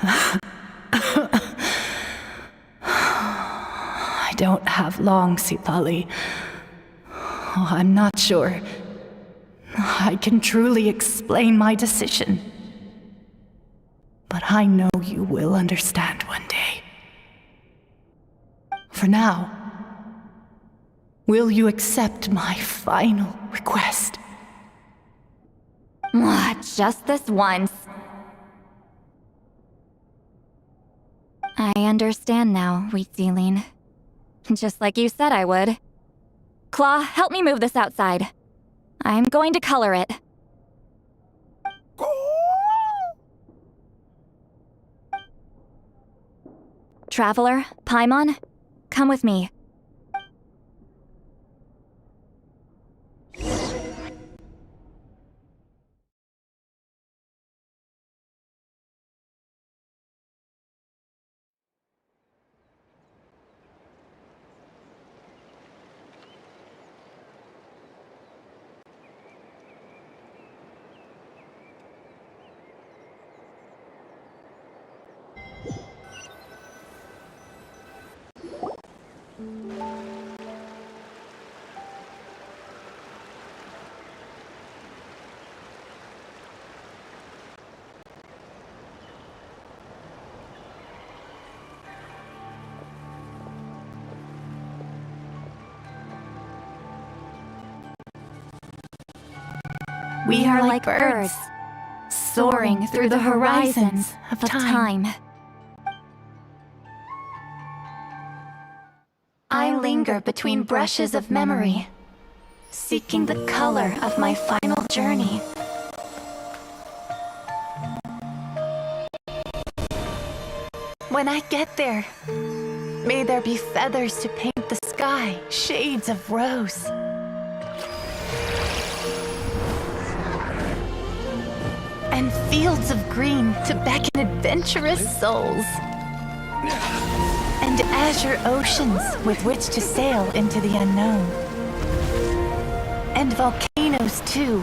I don't have long, Sitali. Oh, I'm not sure I can truly explain my decision. But I know you will understand one day. For now, will you accept my final request? Just this once. I understand now, Wheatsealing. Just like you said I would. Claw, help me move this outside. I'm going to color it. Traveler, Paimon, come with me. We are like birds, soaring through the horizons of time. I linger between brushes of memory, seeking the color of my final journey. When I get there, may there be feathers to paint the sky, shades of rose. And fields of green to beckon adventurous souls. And azure oceans with which to sail into the unknown. And volcanoes too,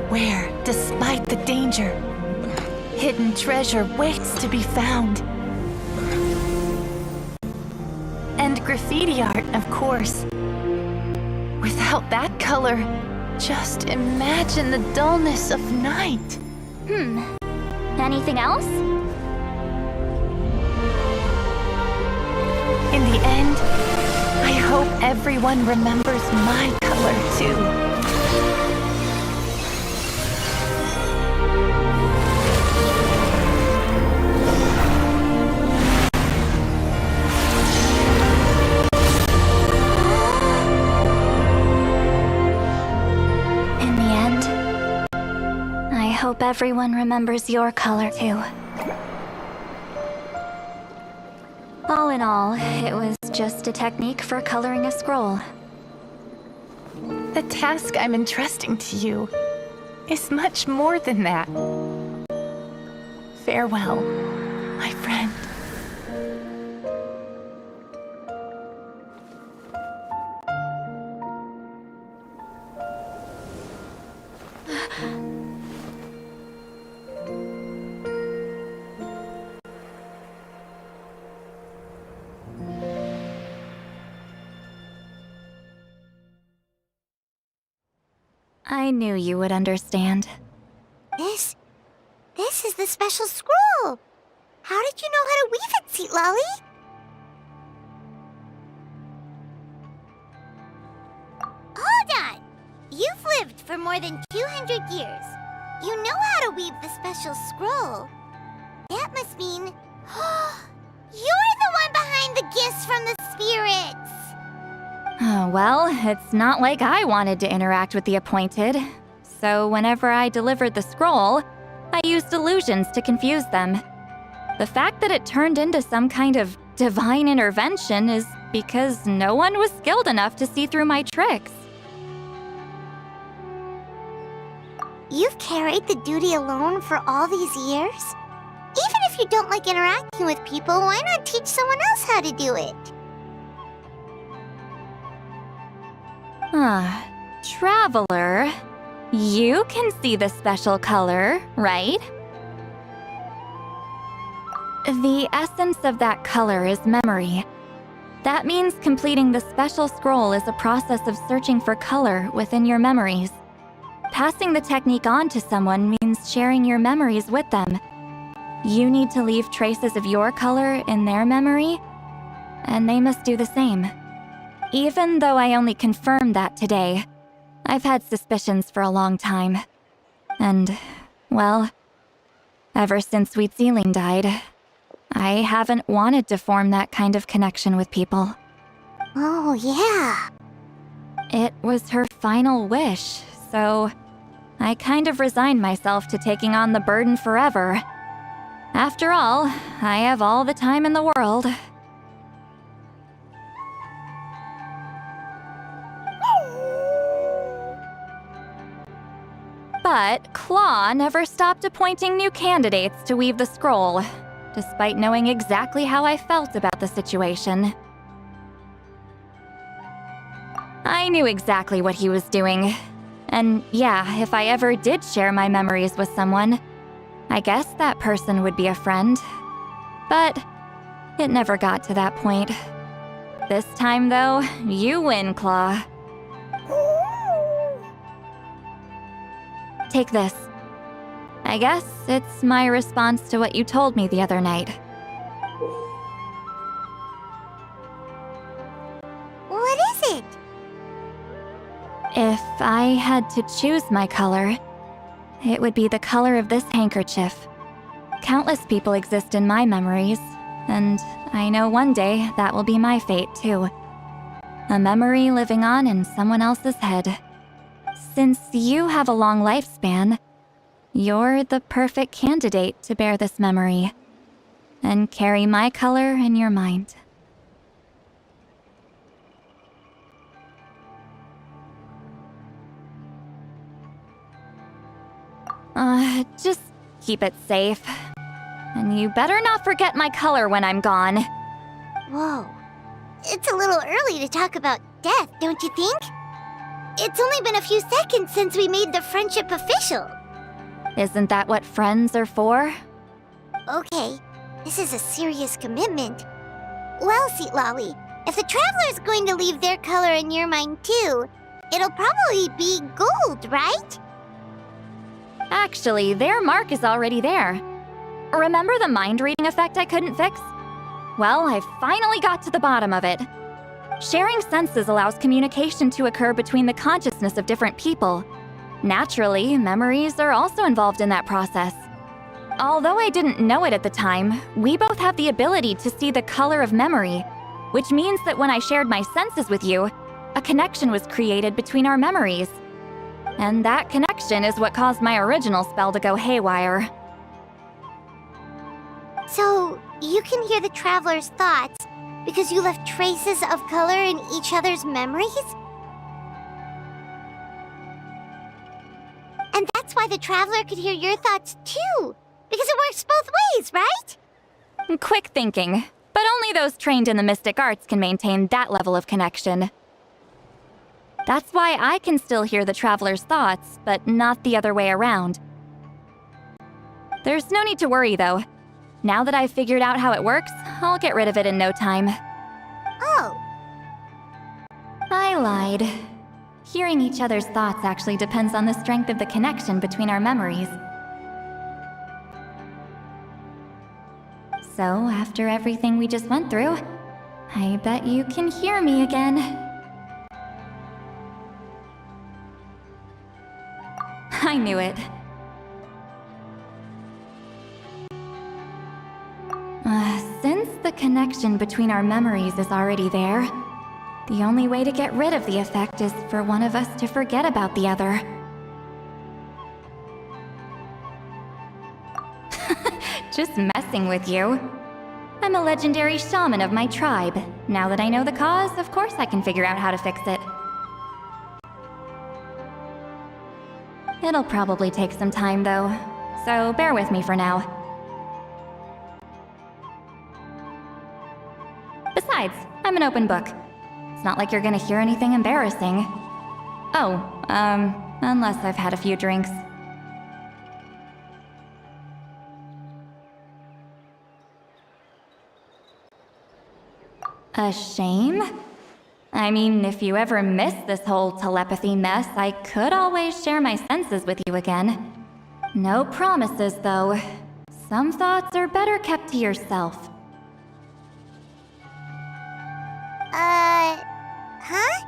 where, despite the danger, hidden treasure waits to be found. And graffiti art, of course. Without that color, just imagine the dullness of night. Anything else? In the end, I hope everyone remembers my color too. I hope everyone remembers your color too. All in all, it was just a technique for coloring a scroll. The task I'm entrusting to you is much more than that. Farewell, my friend. I knew you would understand. This is the special scroll. How did you know how to weave it, Seat Lolly? Hold on! You've lived for more than 200 years. You know how to weave the special scroll. That must mean... you're the one behind the gifts from the spirits! Well, it's not like I wanted to interact with the appointed. So whenever I delivered the scroll, I used illusions to confuse them. The fact that it turned into some kind of divine intervention is because no one was skilled enough to see through my tricks. You've carried the duty alone for all these years? Even if you don't like interacting with people, why not teach someone else how to do it? Traveler, you can see the special color, right? The essence of that color is memory. That means completing the special scroll is a process of searching for color within your memories. Passing the technique on to someone means sharing your memories with them. You need to leave traces of your color in their memory, and they must do the same. Even though I only confirmed that today, I've had suspicions for a long time. And, well, ever since Sweet Ceiling died, I haven't wanted to form that kind of connection with people. Oh, yeah. It was her final wish, so I kind of resigned myself to taking on the burden forever. After all, I have all the time in the world. But Claw never stopped appointing new candidates to weave the scroll, despite knowing exactly how I felt about the situation. I knew exactly what he was doing. And yeah, if I ever did share my memories with someone, I guess that person would be a friend. But it never got to that point. This time, though, you win, Claw. Take this. I guess it's my response to what you told me the other night. What is it? If I had to choose my color, it would be the color of this handkerchief. Countless people exist in my memories, and I know one day that will be my fate too. A memory living on in someone else's head. Since you have a long lifespan, you're the perfect candidate to bear this memory and carry my color in your mind. Just keep it safe. And you better not forget my color when I'm gone. Whoa. It's a little early to talk about death, don't you think? It's only been a few seconds since we made the friendship official. Isn't that what friends are for? Okay, this is a serious commitment. Well, Seat Lolly, if the Traveler's going to leave their color in your mind too, it'll probably be gold, right? Actually, their mark is already there. Remember the mind-reading effect I couldn't fix? Well, I finally got to the bottom of it. Sharing senses allows communication to occur between the consciousness of different people. Naturally, memories are also involved in that process. Although I didn't know it at the time, we both have the ability to see the color of memory, which means that when I shared my senses with you, a connection was created between our memories. And that connection is what caused my original spell to go haywire. So, you can hear the Traveler's thoughts because you left traces of color in each other's memories? And that's why the Traveler could hear your thoughts too, because it works both ways, right? Quick thinking, but only those trained in the mystic arts can maintain that level of connection. That's why I can still hear the Traveler's thoughts, but not the other way around. There's no need to worry, though. Now that I've figured out how it works, I'll get rid of it in no time. Oh. I lied. Hearing each other's thoughts actually depends on the strength of the connection between our memories. So, after everything we just went through, I bet you can hear me again. I knew it. Since the connection between our memories is already there, the only way to get rid of the effect is for one of us to forget about the other. Just messing with you. I'm a legendary shaman of my tribe. Now that I know the cause, of course I can figure out how to fix it. It'll probably take some time, though, so bear with me for now. Besides, I'm an open book. It's not like you're gonna hear anything embarrassing. Oh, unless I've had a few drinks. A shame? I mean, if you ever miss this whole telepathy mess, I could always share my senses with you again. No promises, though. Some thoughts are better kept to yourself. Huh?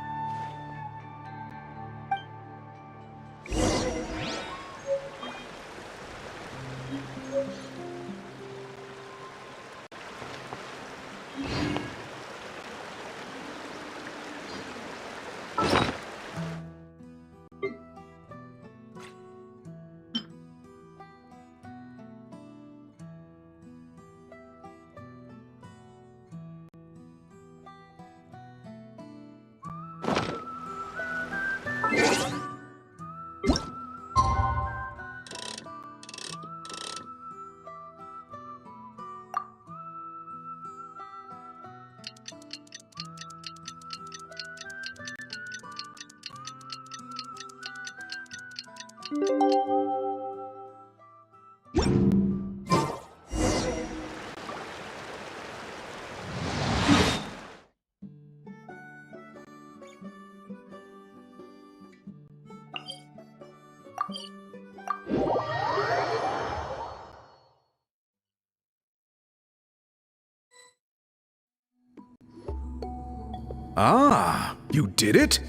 Ah, you did it?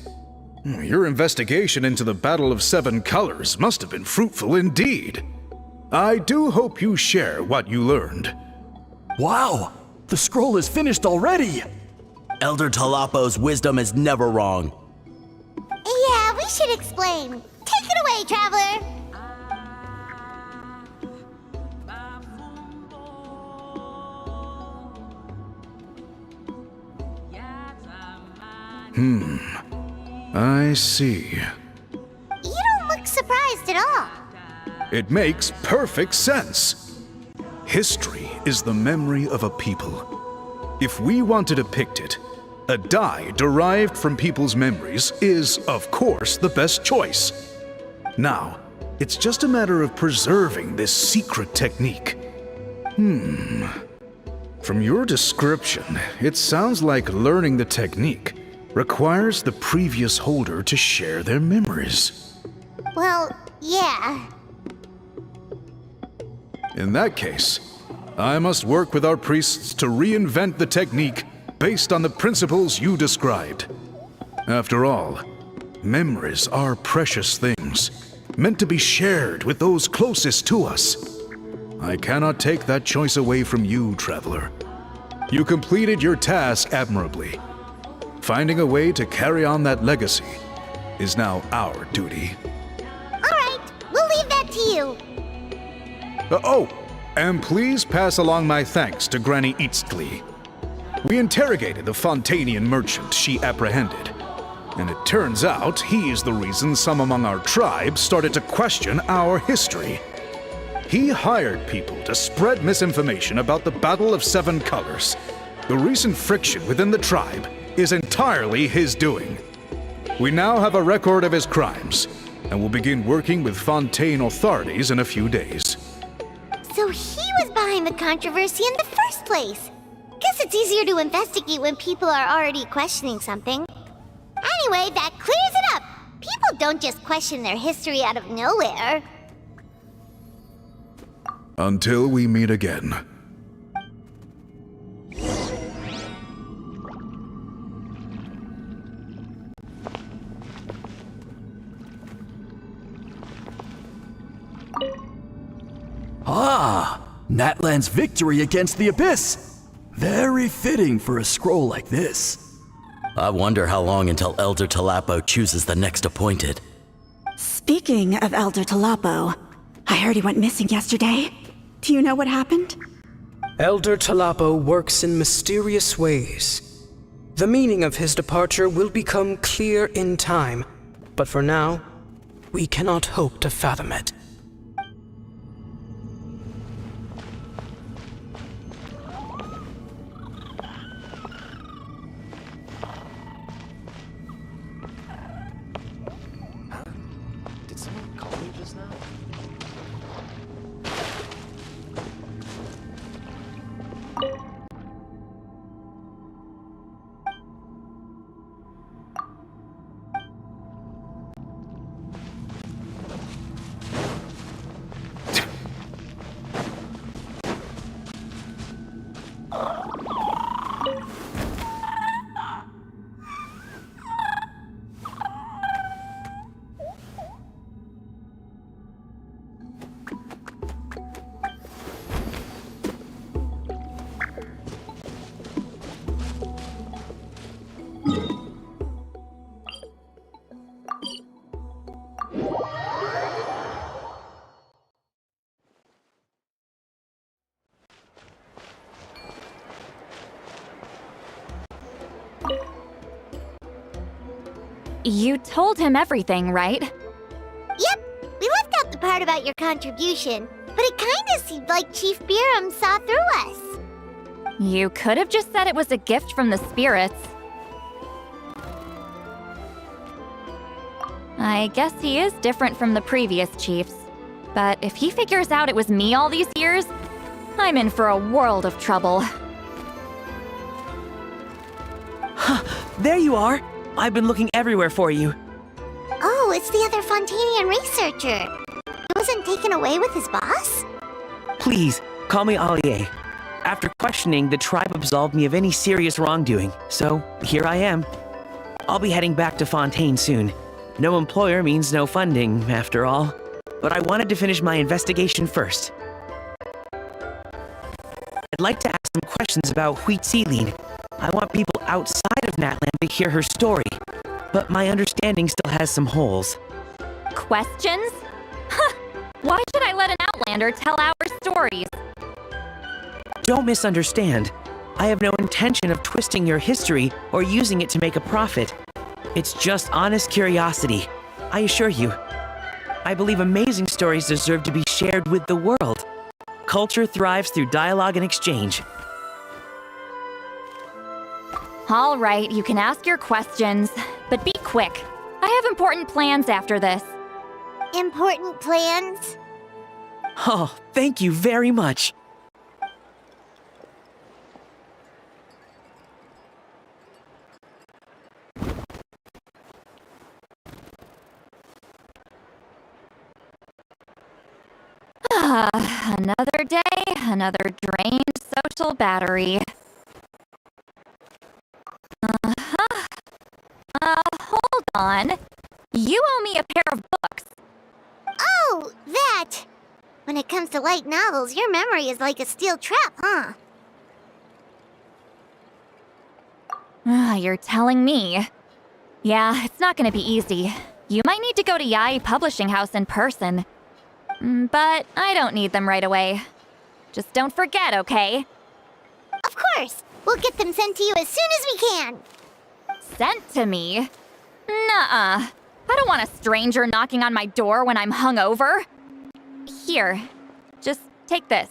Your investigation into the Battle of Seven Colors must have been fruitful indeed. I do hope you share what you learned. Wow! The scroll is finished already! Elder Talapo's wisdom is never wrong. Yeah, we should explain. Take it away, Traveler! I see. You don't look surprised at all. It makes perfect sense. History is the memory of a people. If we want to depict it, a dye derived from people's memories is, of course, the best choice. Now, it's just a matter of preserving this secret technique. From your description, it sounds like learning the technique requires the previous holder to share their memories. Well, yeah. In that case, I must work with our priests to reinvent the technique based on the principles you described. After all, memories are precious things, meant to be shared with those closest to us. I cannot take that choice away from you, Traveler. You completed your task admirably. Finding a way to carry on that legacy is now our duty. All right, we'll leave that to you. And please pass along my thanks to Granny Eastly. We interrogated the Fontanian merchant she apprehended, and it turns out he's the reason some among our tribe started to question our history. He hired people to spread misinformation about the Battle of Seven Colors. The recent friction within the tribe is entirely his doing. We now have a record of his crimes, and will begin working with Fontaine authorities in a few days. So he was behind the controversy in the first place. Guess it's easier to investigate when people are already questioning something. Anyway, that clears it up. People don't just question their history out of nowhere. Until we meet again. Ah! Natlan's victory against the Abyss! Very fitting for a scroll like this. I wonder how long until Elder Talapo chooses the next appointed. Speaking of Elder Talapo, I heard he went missing yesterday. Do you know what happened? Elder Talapo works in mysterious ways. The meaning of his departure will become clear in time, but for now, we cannot hope to fathom it. You told him everything, right? Yep, we left out the part about your contribution, but it kinda seemed like Chief Biram saw through us. You could have just said it was a gift from the spirits. I guess he is different from the previous chiefs. But if he figures out it was me all these years, I'm in for a world of trouble. There you are! I've been looking everywhere for you. Oh, it's the other Fontanian researcher. He wasn't taken away with his boss? Please, call me Allier. After questioning, the tribe absolved me of any serious wrongdoing, so here I am. I'll be heading back to Fontaine soon. No employer means no funding, after all. But I wanted to finish my investigation first. I'd like to ask some questions about Huitziline. I want people outside of Natland to hear her story, but my understanding still has some holes. Questions? Huh! Why should I let an Outlander tell our stories? Don't misunderstand. I have no intention of twisting your history or using it to make a profit. It's just honest curiosity, I assure you. I believe amazing stories deserve to be shared with the world. Culture thrives through dialogue and exchange. All right, you can ask your questions, but be quick. I have important plans after this. Important plans? Oh, thank you very much. Another day, another drained social battery. Hold on. You owe me a pair of books. Oh, that! When it comes to light novels, your memory is like a steel trap, huh? You're telling me. Yeah, it's not gonna be easy. You might need to go to Yai Publishing House in person. But I don't need them right away. Just don't forget, okay? Of course! We'll get them sent to you as soon as we can! Sent to me? Nuh-uh. I don't want a stranger knocking on my door when I'm hungover. Here, just take this.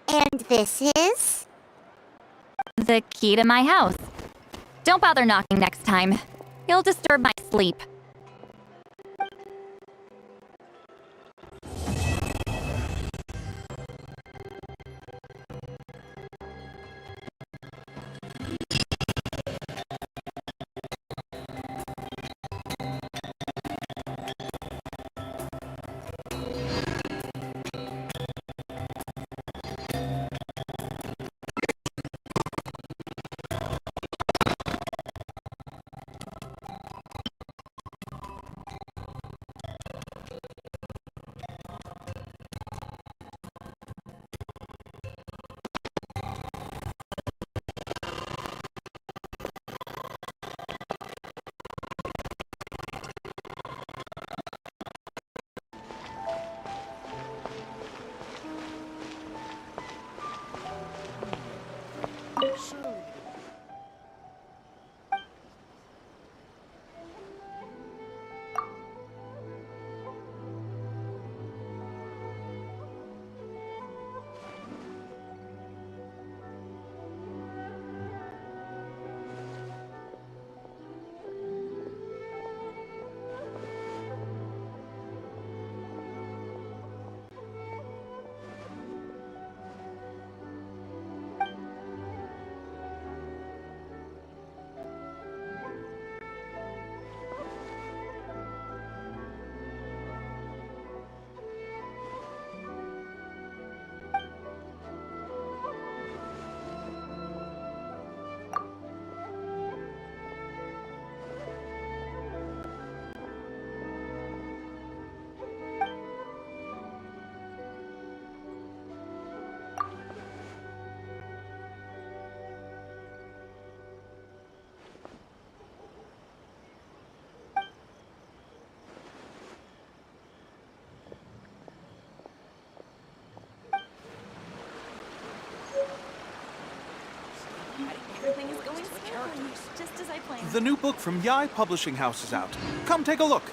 And this is? The key to my house. Don't bother knocking next time. You'll disturb my sleep. characters. Just as I planned. The new book from Yai Publishing House is out. Come take a look.